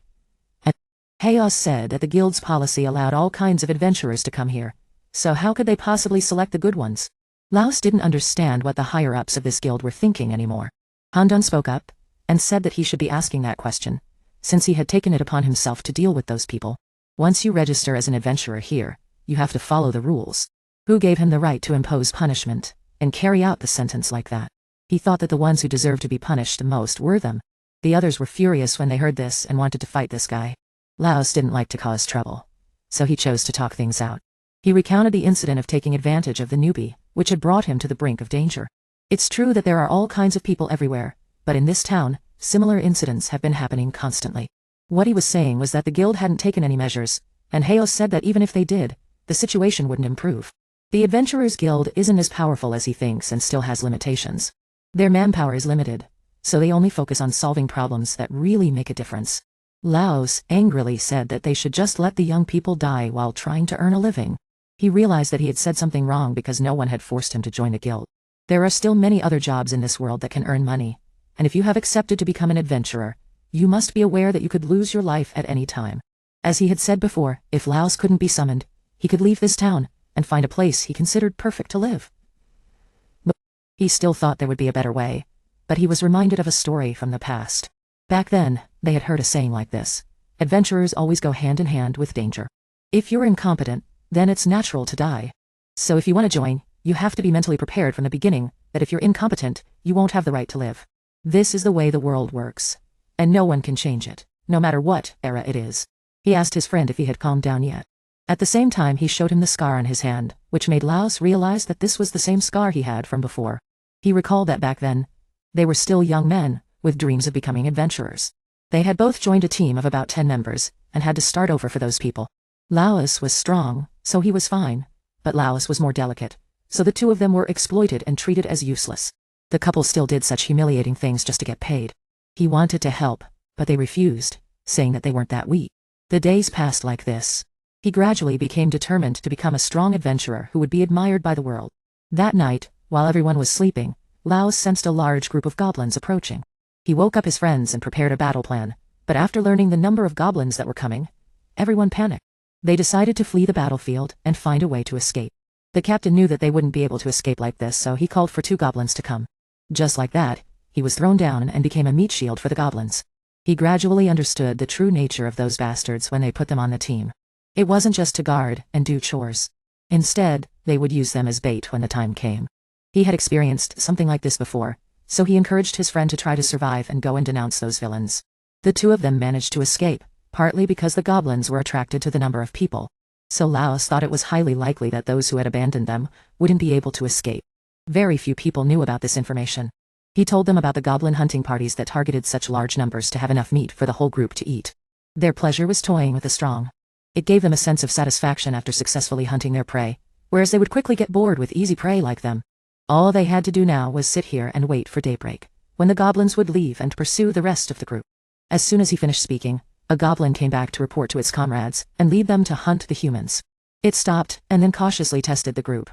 Haos said that the guild's policy allowed all kinds of adventurers to come here, so how could they possibly select the good ones? Laos didn't understand what the higher-ups of this guild were thinking anymore. Handun spoke up, and said that he should be asking that question, since he had taken it upon himself to deal with those people. Once you register as an adventurer here, you have to follow the rules. Who gave him the right to impose punishment, and carry out the sentence like that? He thought that the ones who deserved to be punished the most were them. The others were furious when they heard this and wanted to fight this guy. Laos didn't like to cause trouble, so he chose to talk things out. He recounted the incident of taking advantage of the newbie, which had brought him to the brink of danger. It's true that there are all kinds of people everywhere, but in this town, similar incidents have been happening constantly. What he was saying was that the guild hadn't taken any measures, and Haos said that even if they did, the situation wouldn't improve. The Adventurers Guild isn't as powerful as he thinks and still has limitations. Their manpower is limited, so they only focus on solving problems that really make a difference. Laos angrily said that they should just let the young people die while trying to earn a living. He realized that he had said something wrong because no one had forced him to join the guild. There are still many other jobs in this world that can earn money, and if you have accepted to become an adventurer, you must be aware that you could lose your life at any time. As he had said before, if Laos couldn't be summoned, he could leave this town and find a place he considered perfect to live. But he still thought there would be a better way, but he was reminded of a story from the past. Back then, they had heard a saying like this: adventurers always go hand in hand with danger. If you're incompetent, then it's natural to die. So if you want to join, you have to be mentally prepared from the beginning that if you're incompetent, you won't have the right to live. This is the way the world works, and no one can change it, no matter what era it is. He asked his friend if he had calmed down yet. At the same time, he showed him the scar on his hand, which made Laos realize that this was the same scar he had from before. He recalled that back then, they were still young men, with dreams of becoming adventurers. They had both joined a team of about 10 members, and had to start over for those people. Laos was strong, so he was fine, but Laos was more delicate, so the two of them were exploited and treated as useless. The couple still did such humiliating things just to get paid. He wanted to help, but they refused, saying that they weren't that weak. The days passed like this. He gradually became determined to become a strong adventurer who would be admired by the world. That night, while everyone was sleeping, Laos sensed a large group of goblins approaching. He woke up his friends and prepared a battle plan, but after learning the number of goblins that were coming, everyone panicked. They decided to flee the battlefield and find a way to escape. The captain knew that they wouldn't be able to escape like this, so he called for 2 goblins to come. Just like that, he was thrown down and became a meat shield for the goblins. He gradually understood the true nature of those bastards when they put them on the team. It wasn't just to guard and do chores. Instead, they would use them as bait when the time came. He had experienced something like this before, so he encouraged his friend to try to survive and go and denounce those villains. The two of them managed to escape, partly because the goblins were attracted to the number of people. So Laos thought it was highly likely that those who had abandoned them wouldn't be able to escape. Very few people knew about this information. He told them about the goblin hunting parties that targeted such large numbers to have enough meat for the whole group to eat. Their pleasure was toying with the strong. It gave them a sense of satisfaction after successfully hunting their prey, whereas they would quickly get bored with easy prey like them. All they had to do now was sit here and wait for daybreak, when the goblins would leave and pursue the rest of the group. As soon as he finished speaking, a goblin came back to report to its comrades and lead them to hunt the humans. It stopped and then cautiously tested the group.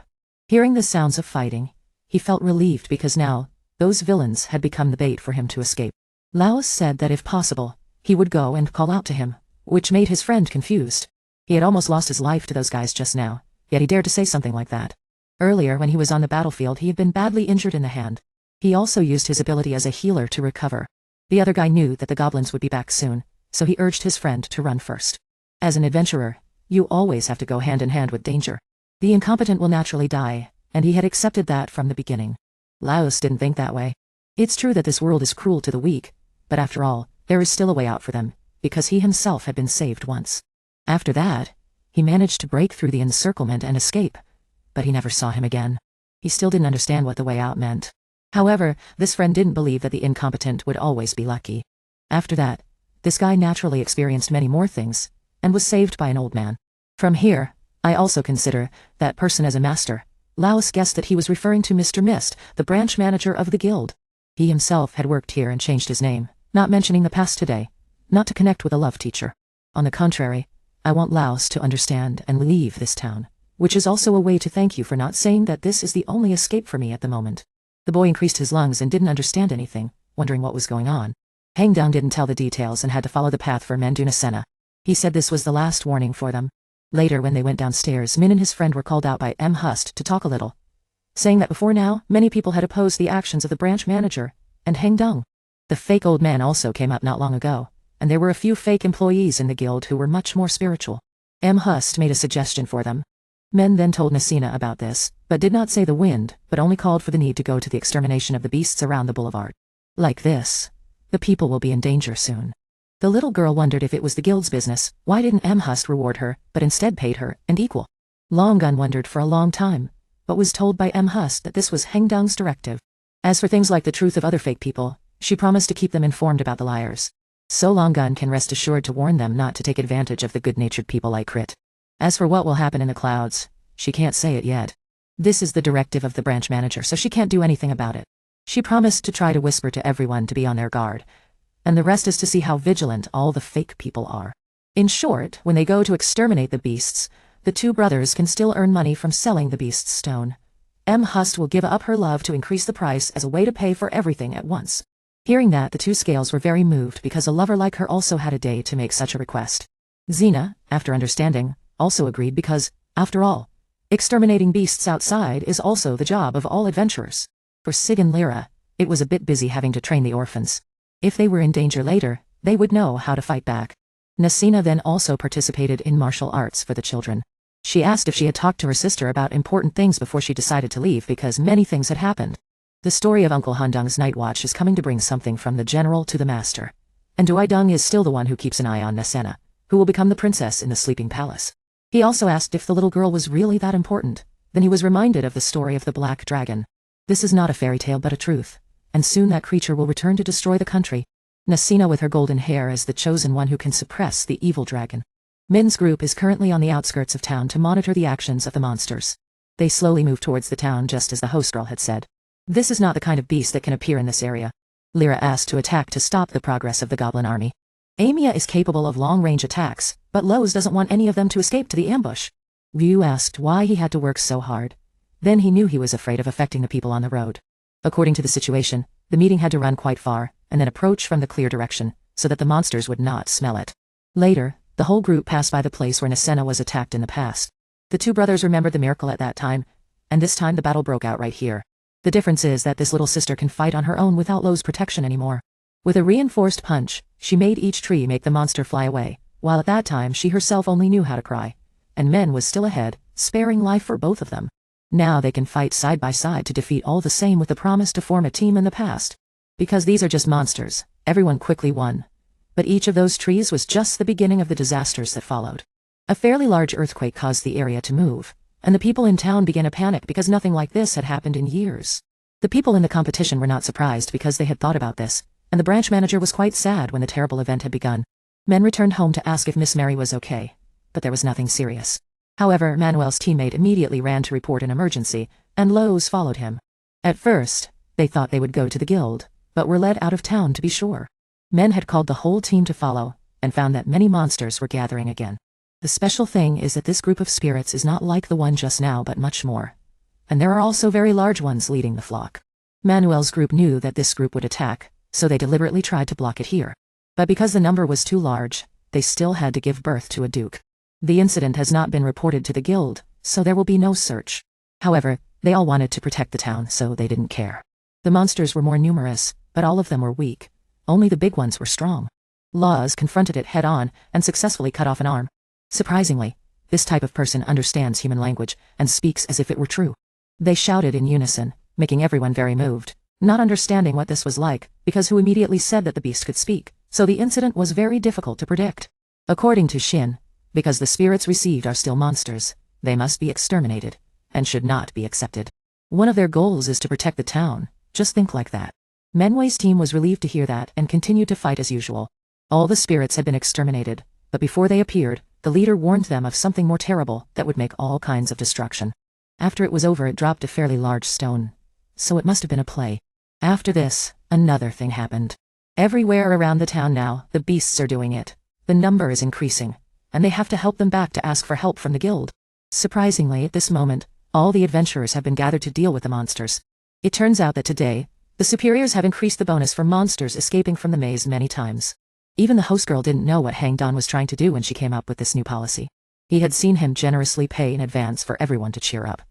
Hearing the sounds of fighting, he felt relieved because now, those villains had become the bait for him to escape. Laos said that if possible, he would go and call out to him, which made his friend confused. He had almost lost his life to those guys just now, yet he dared to say something like that. Earlier when he was on the battlefield he had been badly injured in the hand. He also used his ability as a healer to recover. The other guy knew that the goblins would be back soon, so he urged his friend to run first. As an adventurer, you always have to go hand in hand with danger. The incompetent will naturally die, and he had accepted that from the beginning. Laos didn't think that way. It's true that this world is cruel to the weak, but after all, there is still a way out for them, because he himself had been saved once. After that, he managed to break through the encirclement and escape, but he never saw him again. He still didn't understand what the way out meant. However, this friend didn't believe that the incompetent would always be lucky. After that, this guy naturally experienced many more things, and was saved by an old man. From here, I also consider that person as a master. Laos guessed that he was referring to Mr. Mist, the branch manager of the guild. He himself had worked here and changed his name, not mentioning the past today, not to connect with a love teacher. On the contrary, I want Laos to understand and leave this town, which is also a way to thank you for not saying that this is the only escape for me at the moment. The boy increased his lungs and didn't understand anything, wondering what was going on. Hangdang didn't tell the details and had to follow the path for Manduna Sena. He said this was the last warning for them. Later when they went downstairs, Min and his friend were called out by M. Hust to talk a little, saying that before now, many people had opposed the actions of the branch manager, and Hangdang. The fake old man also came up not long ago, and there were a few fake employees in the guild who were much more spiritual. M. Hust made a suggestion for them. Men then told Nasina about this, but did not say the wind, but only called for the need to go to the extermination of the beasts around the boulevard. Like this, the people will be in danger soon. The little girl wondered if it was the guild's business, why didn't M. Hust reward her, but instead paid her, and equal? Longgun wondered for a long time, but was told by M. Hust that this was Hangdang's directive. As for things like the truth of other fake people, she promised to keep them informed about the liars. So Longgun can rest assured to warn them not to take advantage of the good-natured people like Crit. As for what will happen in the clouds, she can't say it yet. This is the directive of the branch manager, so she can't do anything about it. She promised to try to whisper to everyone to be on their guard, and the rest is to see how vigilant all the fake people are. In short, when they go to exterminate the beasts, the two brothers can still earn money from selling the beast's stone. M. Hust will give up her love to increase the price as a way to pay for everything at once. Hearing that, the two scales were very moved because a lover like her also had a day to make such a request. Xena, after understanding, also agreed because, after all, exterminating beasts outside is also the job of all adventurers. For Sig and Lyra, it was a bit busy having to train the orphans. If they were in danger later, they would know how to fight back. Nasina then also participated in martial arts for the children. She asked if she had talked to her sister about important things before she decided to leave because many things had happened. The story of Uncle Handung's night watch is coming to bring something from the general to the master. And Duidung is still the one who keeps an eye on Nasena, who will become the princess in the sleeping palace. He also asked if the little girl was really that important. Then he was reminded of the story of the black dragon. This is not a fairy tale but a truth, and soon that creature will return to destroy the country. Nasina with her golden hair is the chosen one who can suppress the evil dragon. Min's group is currently on the outskirts of town to monitor the actions of the monsters. They slowly move towards the town just as the host girl had said. This is not the kind of beast that can appear in this area. Lyra asked to attack to stop the progress of the goblin army. Amia is capable of long-range attacks, but Lowe's doesn't want any of them to escape to the ambush. Ryu asked why he had to work so hard. Then he knew he was afraid of affecting the people on the road. According to the situation, the meeting had to run quite far, and then approach from the clear direction, so that the monsters would not smell it. Later, the whole group passed by the place where Nasena was attacked in the past. The two brothers remembered the miracle at that time, and this time the battle broke out right here. The difference is that this little sister can fight on her own without Lowe's protection anymore. With a reinforced punch, she made each tree make the monster fly away, while at that time she herself only knew how to cry. And Men was still ahead, sparing life for both of them. Now they can fight side by side to defeat all the same with the promise to form a team in the past. Because these are just monsters, everyone quickly won. But each of those trees was just the beginning of the disasters that followed. A fairly large earthquake caused the area to move, and the people in town began a panic because nothing like this had happened in years. The people in the competition were not surprised because they had thought about this, and the branch manager was quite sad when the terrible event had begun. Men returned home to ask if Miss Mary was okay, but there was nothing serious. However, Manuel's teammate immediately ran to report an emergency, and Lowe's followed him. At first, they thought they would go to the guild, but were led out of town to be sure. Men had called the whole team to follow, and found that many monsters were gathering again. The special thing is that this group of spirits is not like the one just now but much more. And there are also very large ones leading the flock. Manuel's group knew that this group would attack, so they deliberately tried to block it here. But because the number was too large, they still had to give birth to a duke. The incident has not been reported to the guild, so there will be no search. However, they all wanted to protect the town, so they didn't care. The monsters were more numerous, but all of them were weak. Only the big ones were strong. Laws confronted it head-on and successfully cut off an arm. Surprisingly, this type of person understands human language and speaks as if it were true. They shouted in unison, making everyone very moved, not understanding what this was like, because who immediately said that the beast could speak, so the incident was very difficult to predict. According to Shin, because the spirits received are still monsters, they must be exterminated, and should not be accepted. One of their goals is to protect the town, just think like that. Menway's team was relieved to hear that and continued to fight as usual. All the spirits had been exterminated, but before they appeared, the leader warned them of something more terrible that would make all kinds of destruction. After it was over, it dropped a fairly large stone. So it must have been a play. After this, another thing happened. Everywhere around the town now, the beasts are doing it. The number is increasing, and they have to help them back to ask for help from the guild. Surprisingly, at this moment, all the adventurers have been gathered to deal with the monsters. It turns out that today, the superiors have increased the bonus for monsters escaping from the maze many times. Even the host girl didn't know what Hang Don was trying to do when she came up with this new policy. He had seen him generously pay in advance for everyone to cheer up.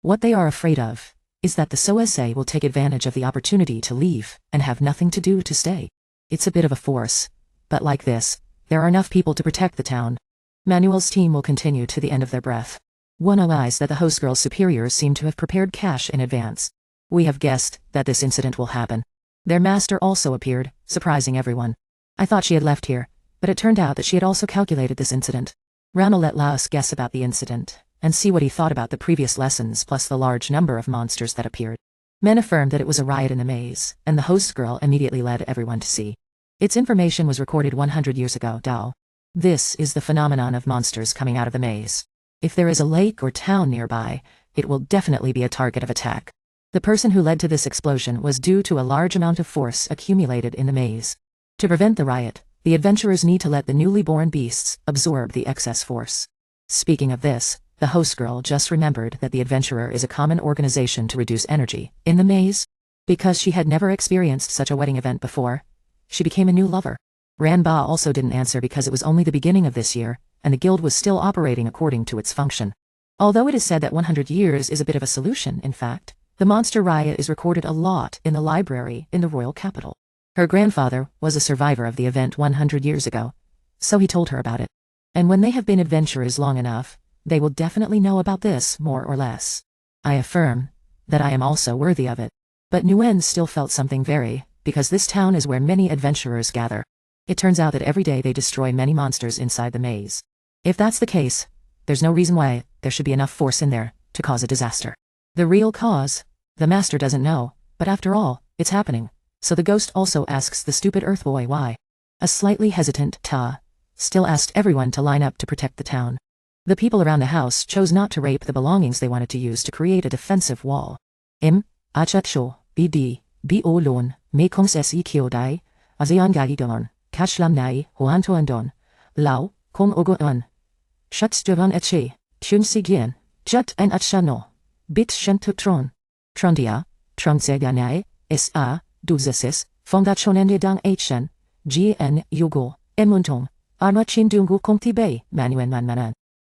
What they are afraid of is that the SOSA will take advantage of the opportunity to leave and have nothing to do to stay. It's a bit of a force, but like this, there are enough people to protect the town. Manuel's team will continue to the end of their breath. One realized that the host girl's superiors seem to have prepared cash in advance. We have guessed that this incident will happen. Their master also appeared, surprising everyone. I thought she had left here, but it turned out that she had also calculated this incident. Rama let Laos guess about the incident, and see what he thought about the previous lessons plus the large number of monsters that appeared. Men affirmed that it was a riot in the maze, and the host girl immediately led everyone to see. Its information was recorded 100 years ago, Dao. This is the phenomenon of monsters coming out of the maze. If there is a lake or town nearby, it will definitely be a target of attack. The person who led to this explosion was due to a large amount of force accumulated in the maze. To prevent the riot, the adventurers need to let the newly born beasts absorb the excess force. Speaking of this, the host girl just remembered that the adventurer is a common organization to reduce energy in the maze. Because she had never experienced such a wedding event before, she became a new lover. Ranba also didn't answer because it was only the beginning of this year, and the guild was still operating according to its function. Although it is said that 100 years is a bit of a solution, in fact, the monster riot is recorded a lot in the library in the royal capital. Her grandfather was a survivor of the event 100 years ago, so he told her about it. And when they have been adventurers long enough, they will definitely know about this more or less. I affirm that I am also worthy of it. But Nguyen still felt something because this town is where many adventurers gather. It turns out that every day they destroy many monsters inside the maze. If that's the case, there's no reason why there should be enough force in there to cause a disaster. The real cause, the master doesn't know, but after all, it's happening. So the ghost also asks the stupid earth boy why. A slightly hesitant Ta still asked everyone to line up to protect the town. The people around the house chose not to rape the belongings they wanted to use to create a defensive wall. Achacho, BD, Bo Lon, Mekong Se Kyodai, Azean Gaigon, Kashlam Nai, Hoanto Andon, Lao, Kong Ogoon. Shuts Jovan Etche, Chun Sigien, Jut and Achano, Bit Shentutron. Trondia, Trongseganai, S.A. Duzesis, Fondachonende Dang Hn, Gn Yugo, Emuntong, Armachin Dungu Kongti Bay, Manuen Manmanan.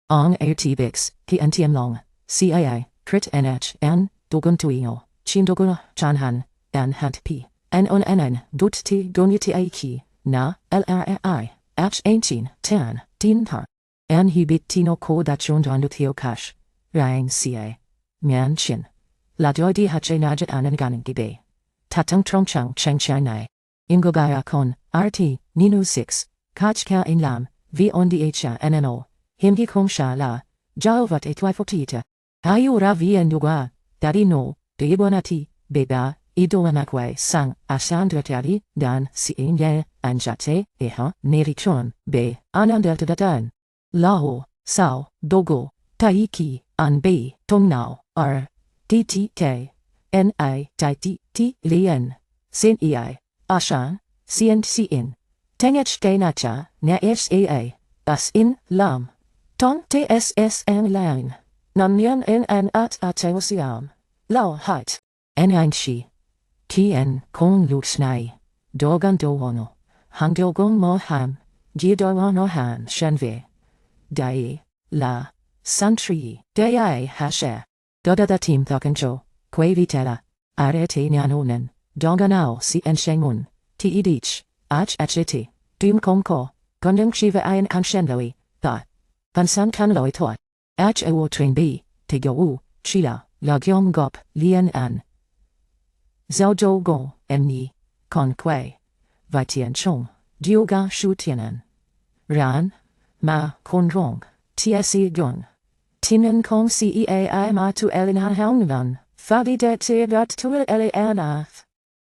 Ong Airtibix, Ki Antiem Long, CAI, Crit NH, N, Doguntuino, Chindogun, Chanhan, An Hat P, N on NN, Dut T Gonyati Aiki, Na, LRI, H Ainchin, Tan, Tintar. An Hibit Tino Ko Dachon Dondutio Cash, Rang CA, Mian Chin. La Doidi Hache Najet Anan Ganan Gibe. Tatang Trongchang Cheng Chanai. Ingogaya Kon, RT, Ninu 6, Kachka in Lam, V on Dha NNO, Himgi Kong Sha La, Jaovat et Wifotita. Ayura V and Yoga, Daddy no, de Ibonati, Beba, Idoanakwe Sang, Ashandratari, Dan, Sien Ye, Anjate, Eha, Nerichon, Be, Anandata Datan. Lao, sao, dogo, taiki, an b, tong nao, tt, ni, ti, lien, sin ei, ashan, cn, tengech de nacha, na saa, as in, lam, tong tssn lang, nan yan en at atengsiam, lao hat, en ein shi, tien kong luxnai, dogan dowono, hang dogon mo ham, gidoano han shenve, dai, la, santri, dai hashe, doda da team thokancho, que vitela, are te nyanonen, donganao si en shengun, ti idich, ach achiti, dum kongko, gondung shiva ayan kanshenloi, da, pansan kanloi toa, ach awo train b, te go chila, la gyom gop, lien an. Zhao zhou gong, emni, con que, vitian chong, dioga shu tianan. Ran, ma, kon rong, tse gong. Tinan kong ceai ma tu elin han hang van, favi de te gat tu ele anath.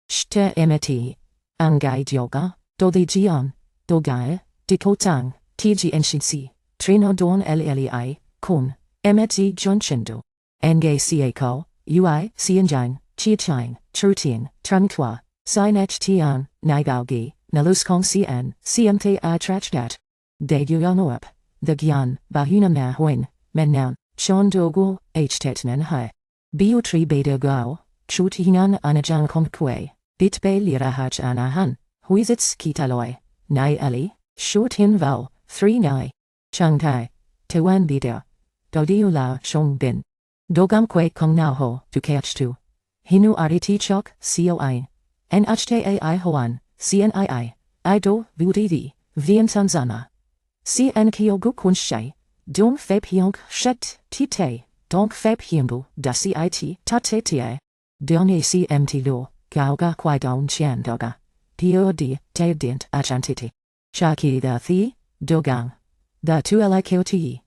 Shte emeti, angai dioga, do the jian, do gae, di kotang, tg enshinsi, trino don lei, kun, emeti jonchendo. Nge sieko, ui, sienjang, chichang, trutien, trunkwa, sinech tian, nigaugi, naluskong cn, cmt I trachdat. De yuyonuap, the gyan, bahuna ma huin, mennoun, chon dogu, htetnen hai. Biu tri beta gao, chut hinan anajang kongkwe, bit be lira hach anahan, huizits kitaloi, nai ali, shut hin vau, 3 nai. Chang tai, tuan bida. Dodiu lao chong bin. Dogam kwe kong nao ho, tu tu. Hinu ariti chok, coi. Nhtai hoan, cnii, ido, vudivi, vien sanzana. Cn kyogu kunshai, dong feb hyong shet, tite, donk feb hyembu, da cit, tatetie. Donye cmt lo, gauga kwai don chen doga. Pio di, te dint achantiti. Chaki da thi, dogang. Da tu likoti.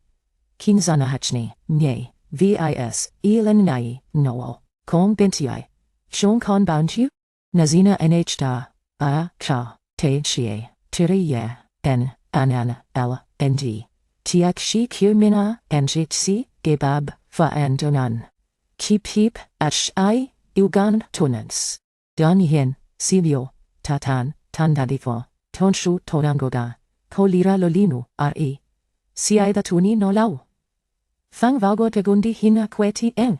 Kinzana hachni, nye, vis, elan nai, noel, kong bintiai. Shong kon bounju? Nazina nh da, cha, te chie, tiri ye, n, anan, l, nd. Tiak shi kumina, njitsi, gebab, fa andonan. Keep heap, I, ugan, tunans. Don yin, silio, tatan, tandadifo, tonshu torangoga, kolira lolinu, re. Si da tuni no lau. Thang valgo tegundi hina kweti en.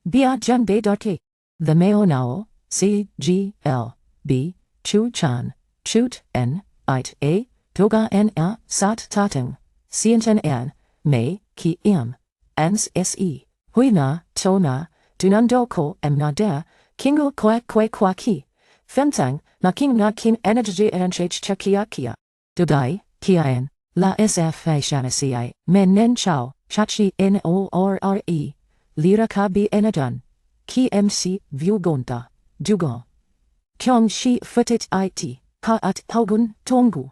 Bia jan be dorke. The meo nao, c, g, l, b, chu chan, chut, n, it, a, toga n, a, sat tateng, sienten n, me, ki im, ans se, huina, tona, dunandoko emna der, kingo kwe kwa ki, femtang, na king na kin energy enchach chakiakia. Dodai, kiaen, la sfa shanasi, men nen chao, chachi n-o-r-r-e, lira ka bi enadun, ki mc, vugonta, dugon. Kyong shi futit it, ka at haugun, tongu.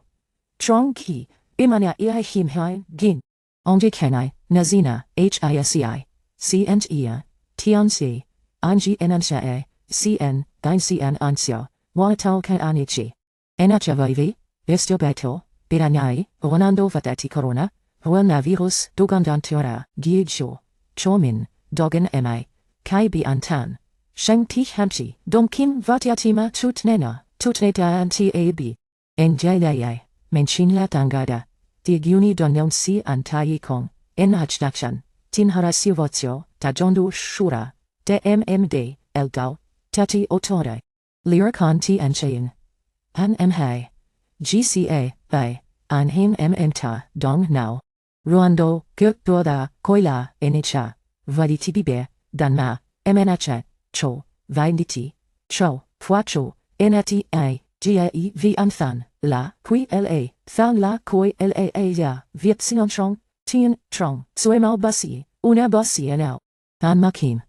Trong ki, imania ia him hai, gin. Onji kenai, nazina, hisi, cnt ia, tiansi, anji enanshae, cn, gain cn ansio, wanatal ka anichi. Enachavavi, visto beto, biranai, ronando vatati corona, huana virus, dogandantura, giejo, chomin, dogan mi, kai bi antan. Sheng ti hamchi, dom kim vatiatima tutnena, tutneta anti ab. Enjayai, menchin latangada, diaguni donon si antayi kong, enhachdakshan, tinhara sivotio, tajondu shura, de mmd, eldau, tati otore. Lirakan ti anchayin. An mhai. GCA, by, an hin mmta, dong now. Ruando, gukdoda, koila, enicha, vaditibibe, danma, mnacha, cho, vainditi, cho, fuacho, enati I, gae v anthan, la, qui la, than la koi la ya, viet sion trong, tien, trong, suemal basi, una basi enau. An makim.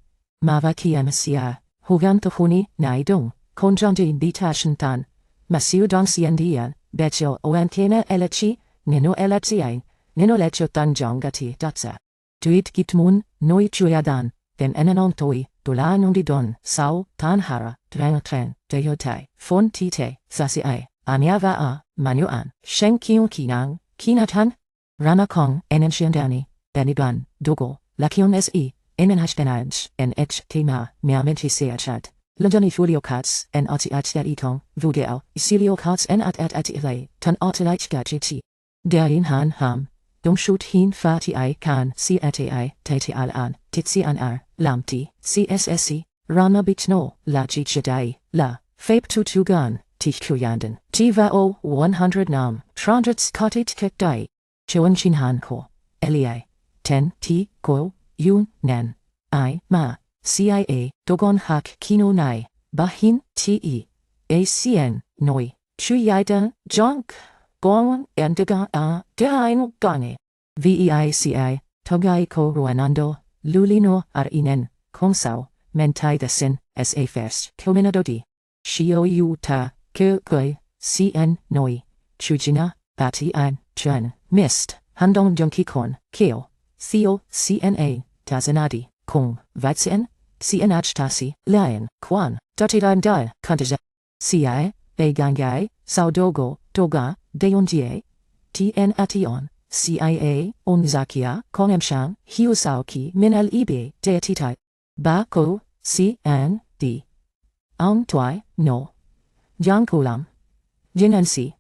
Mava kiamsia, hugantahuni, naidong, konjandin bitashantan. Masiu dong siendian, becho oankena elechi, nino eletiain, nino lecho tanjongati datsa. Duit gitmun, noi chuyadan, den enanontoi, dolanundi don, sao, tanhara, drangtren, deyotai, fon tite, sasiai, aniava a, manuan, sheng kiung kinang, kinatan, ramakong, enenshiandani, Benigan, Dogo, Lakion se, Enenhashtenaj, NH Tema, Meamenchi Seachat. Londoni Fulio Katz, en Artiat der Itong, Vugel, Isilio Katz en at Atilei, Tan Artilite Gadgeti. Der in Han Ham. Dong shoot hin fati I kan CATI, Tati al an, Titsi an Lamti, CSSC, Rama Bichno, La Jichadai, La, Fape Tutu Gun, Tich Kuyanden, Tiva O 100 Nam, Trandrets Kotit Kekdai, Chuan Chin Han Ko, Eli, 10 T, Ko, Yun, Nen, I, Ma, CIA, Dogon Hak Kino Nai, Bahin, TE, ACN, Noi, Chuyida, Junk, Gong, and Daga, Dain Gani, VEICI, Togai Ko Ruanando, Lulino Arinen, Kongsao, Mentai the Sin, SA Fest, Kilminadodi, Shio Yuta, Kukui, CN, Noi, Chujina, Bati An, Chun, Mist, Handong Junki Kon, Keo, Theo, CNA, Tazanadi, Kong, Vatsien, CNH Tasi, Lion, Kwan, Dutidan Dai, Kantaja, CI, Begangai, Saudogo, Doga, Deonjie, TN Ation, CIA, Onzakia, Konemshang, Hiusaoki, Minel Ibe, Deatitai, Bako, CN, D. Ang Twai, No. Jankulam, Jinansi,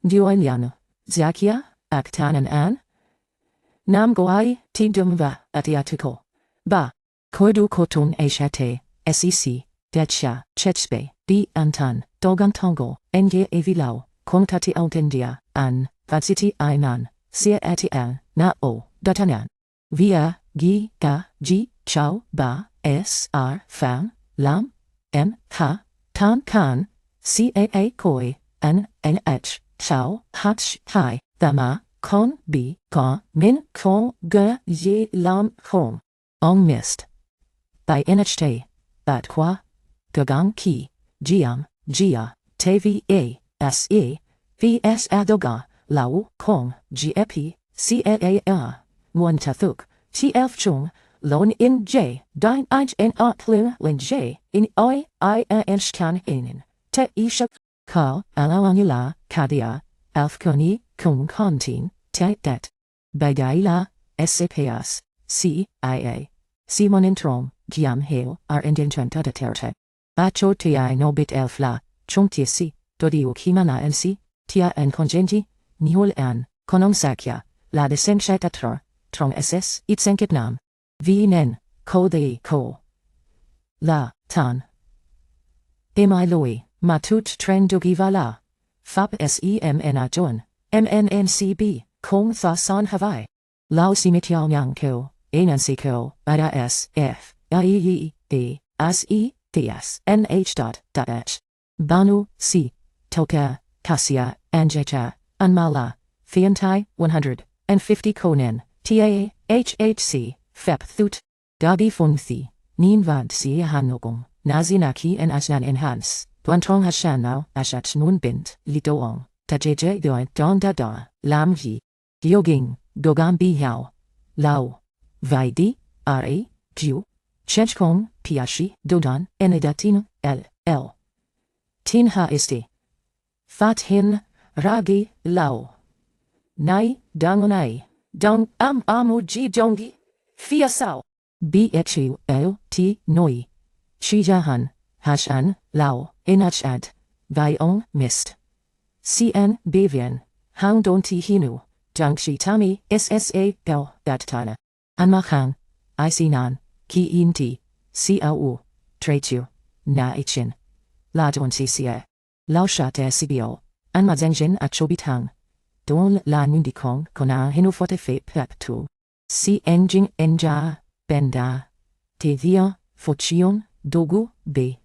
Duanyana, Zakia, Aktanan An, Namgoai, Tidumva, Atiatuko, Ba, Kodu Kotun Ashate, SEC, Detsha, Chechbe, D. Antan, Dogantongo, Enye Evilao, Kontati Altendia, An, Vatsiti Ainan, Sia Atian, Na O, Datanan. Via, Gi, Ga, Ji, Chao, Ba, S, R, Fam, Lam, M, Ha, Tan Kan, CAA Koi, N, NH, Chao, Hach, Hai, Thama, Kon, B, Ka, Min, Kong, Ge, Ye, Lam, Hong. Ong Mist. By NHT, Bat Kwa, Gagang Ki, Giam, Gia, TVA, SE, VS Adoga, Lao, Kong, GEP, CAA, Muantathuk, TF Chung, Lon in J, Dine Ij en Artlin Lin J, in I Scan in, Te Isha, Karl, Alawangila, Kadia, Alfkoni, Kung Kontin, Te Det. Bagaila, SCPS, CIA, Simon Introm, Giam Hale, are Indententa de Terte. Bacho Ti no bit elfla, Chung Tiesi, Dodiu Kimana Elsi, Tia en Congenti, Nihul an, Konong Sakya, La de Senkshatator, Trong SS, Itsenkitnam. Vinen, Ko de Ko. La, Tan. Emai Lui, Matut Tren Dugivala. Fab SEMN Ajon, MNNCB, Kong Tha San Havai. Lao Simitiao Yang Ko, Anansi Ko, Ada S, F, IE, E, As E, DS, NH. Banu, C, Toka, Kasia, Anjecha, Anmala, Fiantai, 150 Konen, TAA, HHC, Fep Thut, Dagi Funthi, Ninvad Si Hanogong, Nazinaki en Asnan Enhans, Duantong Hashanao, Ashat Nun Bint, Litoong, Tajeje Doi Don Dada, Lam Yi, Gyoging, Gogam Bihao, Lao, Vaidi, Re, Ju, Chechkong, Piashi, Dodan, Enedatin, L. Tinha Isti. Fathin, Ragi, Lao. Nai, Dangonai, Dong Amuji Jongi, Fiasao. Bhu El, T, Noi. Shijahan, Hashan, Lao, Inachad, Vaiong, Mist. CN, Bevian, Hang Don Ti Hinu, Jangshi Tami, SSA, Bel, Dattana. Anmachang, Isinan, Ki Inti, Cao, Trechu, Na Ichin. Ladon CCA. Laushat SCBO, Anmazenjin at Chobitang. Don La Nundikong, Kona Hinoforte Fe Pep Tu. Si Enjing Enja, Benda. Tevia, Fortune, Dogu, B.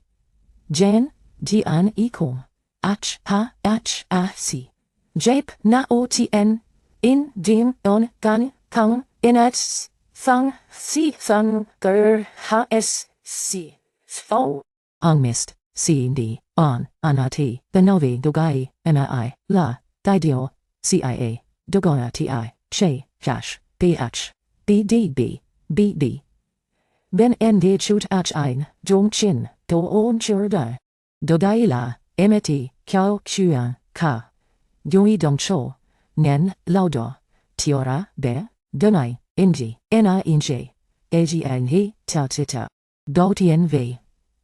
Jen, Dian Ikong. Ach ha ach ah si. Jape na otn. In dim on gan kang inats. Thang si thang ger ha s si. Fo. Ang mist. C&D, on, anati, Benovi Dogai, MI, La, Didio, CIA, Dogoya TI, Che, Jash, BH, BDB, BD. Ben Nd Chut Ach Ein, Jong Chin, Do On Chirda. Dodaila, Emeti, Kiao Xuan, Ka. Yui Dong Cho, Nen, Laudo, Tiora, Be, Dunai, Inji, N-I-N-J, A-G-N-He, Ta-Tita. Do-Tien-V.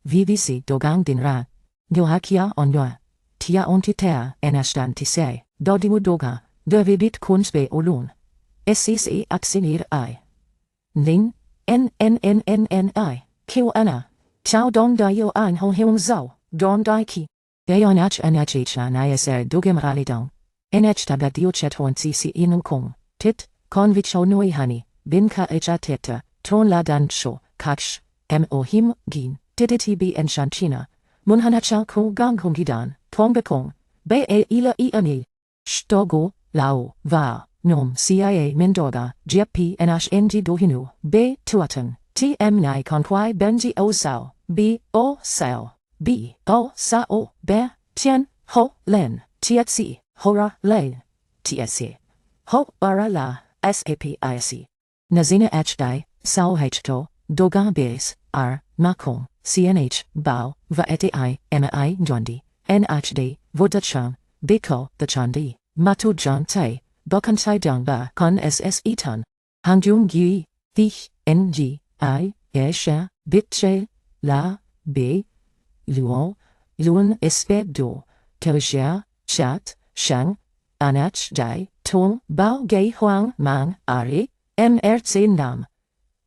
VVC Dogang Din-Ra. Nyohakia on-Nyoa. Tia on-Titea, Enashtan-Tise. Do-Dimu-Doga. De-Vidit Kunzbe Olun. SCC Aksinir-I. Ning, N-N-N-N-N-I. Kiw-Ana. Chao Dong-Da-Yo-An Hong-Heung-Zao. Dong-Dai-Ki. Dayon-H-N-H-H-N-I-S-A Dugim-Rali-Dong. NH-Tabat-Dio-Chet-Hon-C-C-In-Kong. Tit, Konvich-Ho-Nui-Hani. Bin-Ka-H-A-Teta. Ton-La-Dan-Sho. Kaksh. M-O-Him, Gin. Titi-B-En-Shan-China. Mun-Hana-Cha-Ko-Gang-Hong-Gidan. Tong-Bekong. Bay-E-Ila-I-Ani. Shtogo, Lao, Va, Nom, CIA Mindoga, Jiep Nash-Ng Dohinu, B. Tuatan, T-M Nai Konquai Benji O Sao, B. O Sao, B. O Sao, Be, Tien, Ho, Len, Tietsi, Hora, Len, Tsc. Ho, Ara La, S-A-P-I-C. Nazina H. Dai, Sao H-To, Dogan Bes, R. Makong, CNH, Bao, Va-Eti-I, M-I, Jondi, N-H-D, Vodachan, Biko, the Chandi, Matu John Tai, Bokantai Dong Ba, Kon SS Eton, Hangjung Gui, Thich, NG, I, Esha, Bitche, La, B, Luon, Luon Espedo, Kelshia, Chat, Shang, Anach Jai, Tong, Bao Gay Huang, Mang, Ari, M-R-C Nam,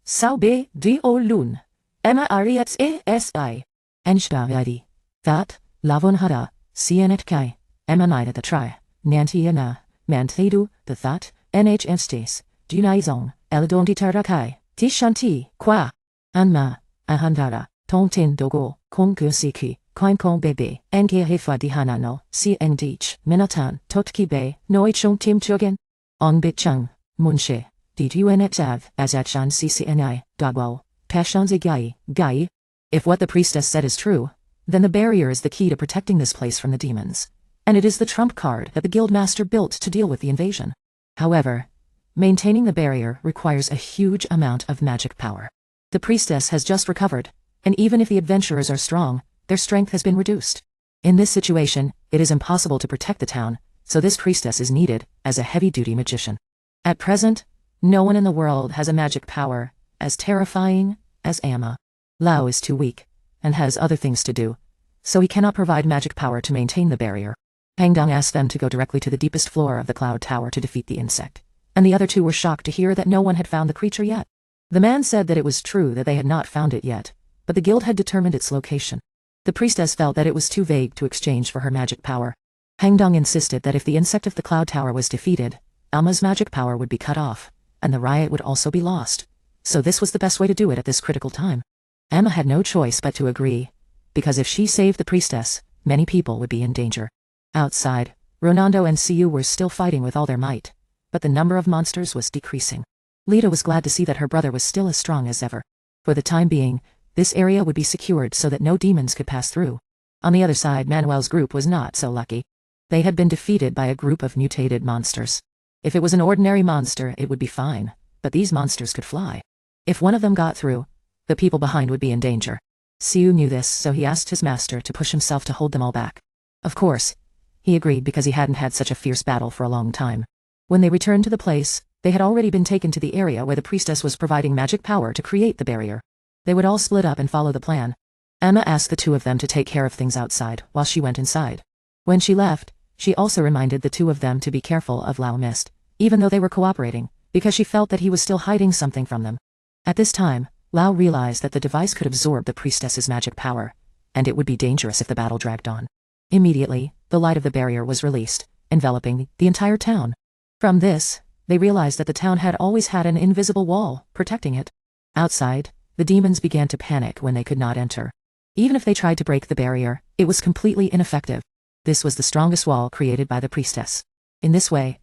Sao B, D-O Lun, M-R-E-X-A-S-I, Enshda That, Lavon Hada, CNH Kai, Emanida the Tri, Nantiana, Manthedu, the That, NH Estes, Junaizong, Eladon Tarakai, Tishanti, Qua, Anma, Ahandara, Tongtin Dogo, Kongku Siki, Koin Kong Bebe, Nk Hefa Dihanano, CNDich, Minatan, Totki Bay, Noichong Tim Chugan, On Bichang, Munshe, Didunetav, Azachan CCNI, Dagwao, Pashanzigai, Gai. If what the priestess said is true, then the barrier is the key to protecting this place from the demons. And it is the trump card that the guildmaster built to deal with the invasion. However, maintaining the barrier requires a huge amount of magic power. The priestess has just recovered, and even if the adventurers are strong, their strength has been reduced. In this situation, it is impossible to protect the town, so this priestess is needed as a heavy-duty magician. At present, no one in the world has a magic power as terrifying as Amma. Lao is too weak, and has other things to do, so he cannot provide magic power to maintain the barrier. Hangdong asked them to go directly to the deepest floor of the cloud tower to defeat the insect, and the other two were shocked to hear that no one had found the creature yet. The man said that it was true that they had not found it yet, but the guild had determined its location. The priestess felt that it was too vague to exchange for her magic power. Hangdong insisted that if the insect of the cloud tower was defeated, Alma's magic power would be cut off, and the riot would also be lost. So this was the best way to do it at this critical time. Amma had no choice but to agree, because if she saved the priestess, many people would be in danger. Outside, Ronaldo and Siu were still fighting with all their might, but the number of monsters was decreasing. Lita was glad to see that her brother was still as strong as ever. For the time being, this area would be secured so that no demons could pass through. On the other side, Manuel's group was not so lucky. They had been defeated by a group of mutated monsters. If it was an ordinary monster, it would be fine, but these monsters could fly. If one of them got through, the people behind would be in danger. Siu knew this, so he asked his master to push himself to hold them all back. Of course, he agreed because he hadn't had such a fierce battle for a long time. When they returned to the place, they had already been taken to the area where the priestess was providing magic power to create the barrier. They would all split up and follow the plan. Emma asked the two of them to take care of things outside while she went inside. When she left, she also reminded the two of them to be careful of Lao Mist, even though they were cooperating, because she felt that he was still hiding something from them. At this time, Lao realized that the device could absorb the priestess's magic power, and it would be dangerous if the battle dragged on. Immediately, the light of the barrier was released, enveloping the entire town. From this, they realized that the town had always had an invisible wall protecting it. Outside, the demons began to panic when they could not enter. Even if they tried to break the barrier, it was completely ineffective. This was the strongest wall created by the priestess. In this way,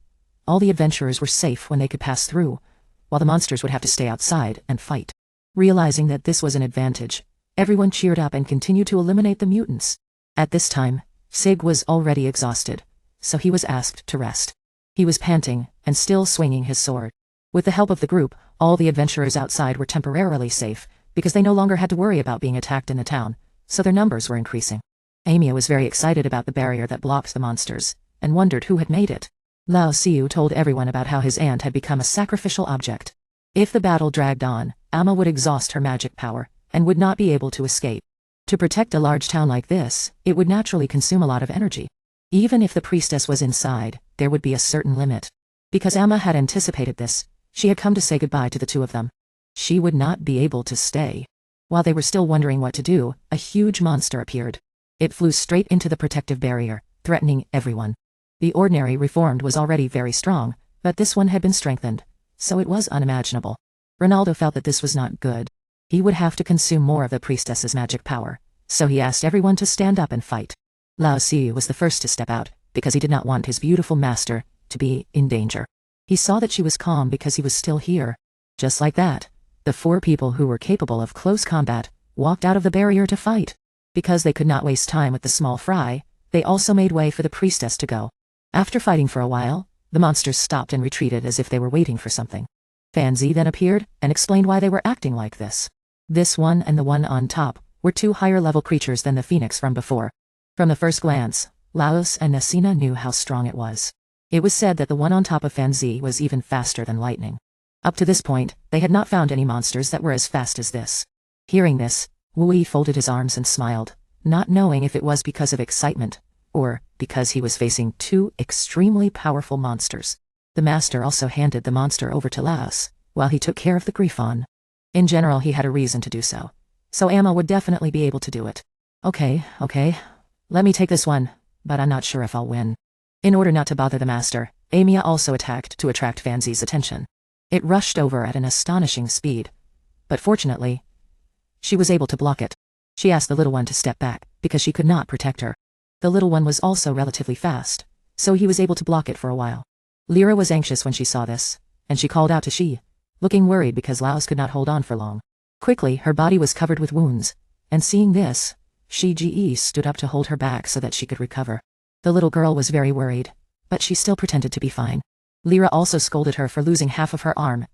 all the adventurers were safe when they could pass through, while the monsters would have to stay outside and fight. Realizing that this was an advantage, everyone cheered up and continued to eliminate the mutants. At this time, Sig was already exhausted, so he was asked to rest. He was panting and still swinging his sword. With the help of the group, all the adventurers outside were temporarily safe, because they no longer had to worry about being attacked in the town, so their numbers were increasing. Amia was very excited about the barrier that blocked the monsters, and wondered who had made it. Lao Siu told everyone about how his aunt had become a sacrificial object. If the battle dragged on, Amma would exhaust her magic power, and would not be able to escape. To protect a large town like this, it would naturally consume a lot of energy. Even if the priestess was inside, there would be a certain limit. Because Amma had anticipated this, she had come to say goodbye to the two of them. She would not be able to stay. While they were still wondering what to do, a huge monster appeared. It flew straight into the protective barrier, threatening everyone. The ordinary reformed was already very strong, but this one had been strengthened, so it was unimaginable. Ronaldo felt that this was not good. He would have to consume more of the priestess's magic power, so he asked everyone to stand up and fight. Lao Si was the first to step out, because he did not want his beautiful master to be in danger. He saw that she was calm because he was still here. Just like that, the 4 people who were capable of close combat walked out of the barrier to fight. Because they could not waste time with the small fry, they also made way for the priestess to go. After fighting for a while, the monsters stopped and retreated as if they were waiting for something. Fanzi then appeared and explained why they were acting like this. This one and the one on top were 2 higher-level creatures than the phoenix from before. From the first glance, Laos and Nasina knew how strong it was. It was said that the one on top of Fanzi was even faster than lightning. Up to this point, they had not found any monsters that were as fast as this. Hearing this, Wu folded his arms and smiled, not knowing if it was because of excitement, or because he was facing 2 extremely powerful monsters. The master also handed the monster over to Laos, while he took care of the Griffon. In general, he had a reason to do so. So Amma would definitely be able to do it. Okay. Let me take this one, but I'm not sure if I'll win. In order not to bother the master, Amia also attacked to attract Fanzi's attention. It rushed over at an astonishing speed, but fortunately, she was able to block it. She asked the little one to step back, because she could not protect her. The little one was also relatively fast, so he was able to block it for a while. Lyra was anxious when she saw this, and she called out to Shi, looking worried because Laos could not hold on for long. Quickly, her body was covered with wounds, and seeing this, Shi stood up to hold her back so that she could recover. The little girl was very worried, but she still pretended to be fine. Lyra also scolded her for losing half of her arm,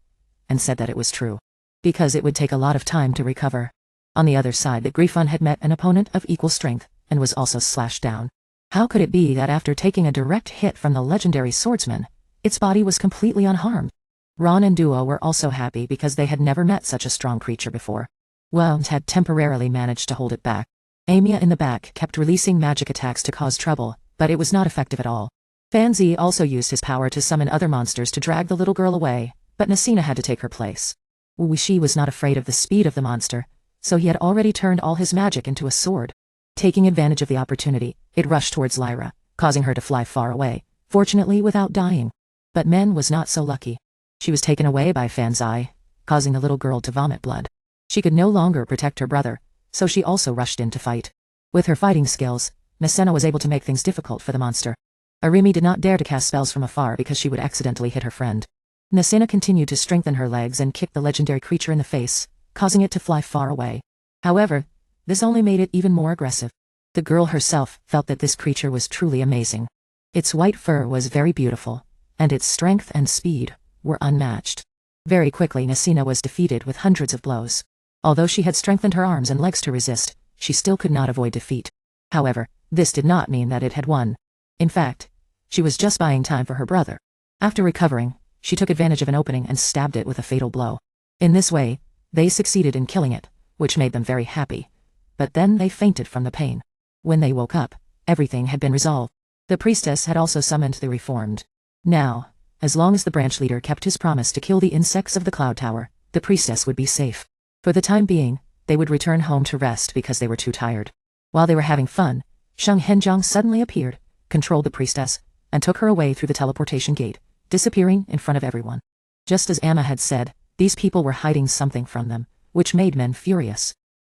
and said that it was true, because it would take a lot of time to recover. On the other side, the Griffon had met an opponent of equal strength, and was also slashed down. How could it be that after taking a direct hit from the legendary swordsman, its body was completely unharmed? Ron and Duo were also happy because they had never met such a strong creature before. Well, had temporarily managed to hold it back. Amia in the back kept releasing magic attacks to cause trouble, but it was not effective at all. Fanzi also used his power to summon other monsters to drag the little girl away, but Nasina had to take her place. Wuishi was not afraid of the speed of the monster, so he had already turned all his magic into a sword. Taking advantage of the opportunity, it rushed towards Lyra, causing her to fly far away, fortunately without dying. But Men was not so lucky. She was taken away by Fanzi, causing the little girl to vomit blood. She could no longer protect her brother, so she also rushed in to fight. With her fighting skills, Nasena was able to make things difficult for the monster. Arimi did not dare to cast spells from afar because she would accidentally hit her friend. Nasena continued to strengthen her legs and kick the legendary creature in the face, causing it to fly far away. However, this only made it even more aggressive. The girl herself felt that this creature was truly amazing. Its white fur was very beautiful, and its strength and speed were unmatched. Very quickly Nasina was defeated with hundreds of blows. Although she had strengthened her arms and legs to resist, she still could not avoid defeat. However, this did not mean that it had won. In fact, she was just buying time for her brother. After recovering, she took advantage of an opening and stabbed it with a fatal blow. In this way, they succeeded in killing it, which made them very happy. But then they fainted from the pain. When they woke up, everything had been resolved. The priestess had also summoned the reformed. Now, as long as the branch leader kept his promise to kill the insects of the cloud tower, the priestess would be safe. For the time being, they would return home to rest because they were too tired. While they were having fun, Sheng Henjiang suddenly appeared, controlled the priestess, and took her away through the teleportation gate, disappearing in front of everyone. Just as Amma had said, these people were hiding something from them, which made Men furious.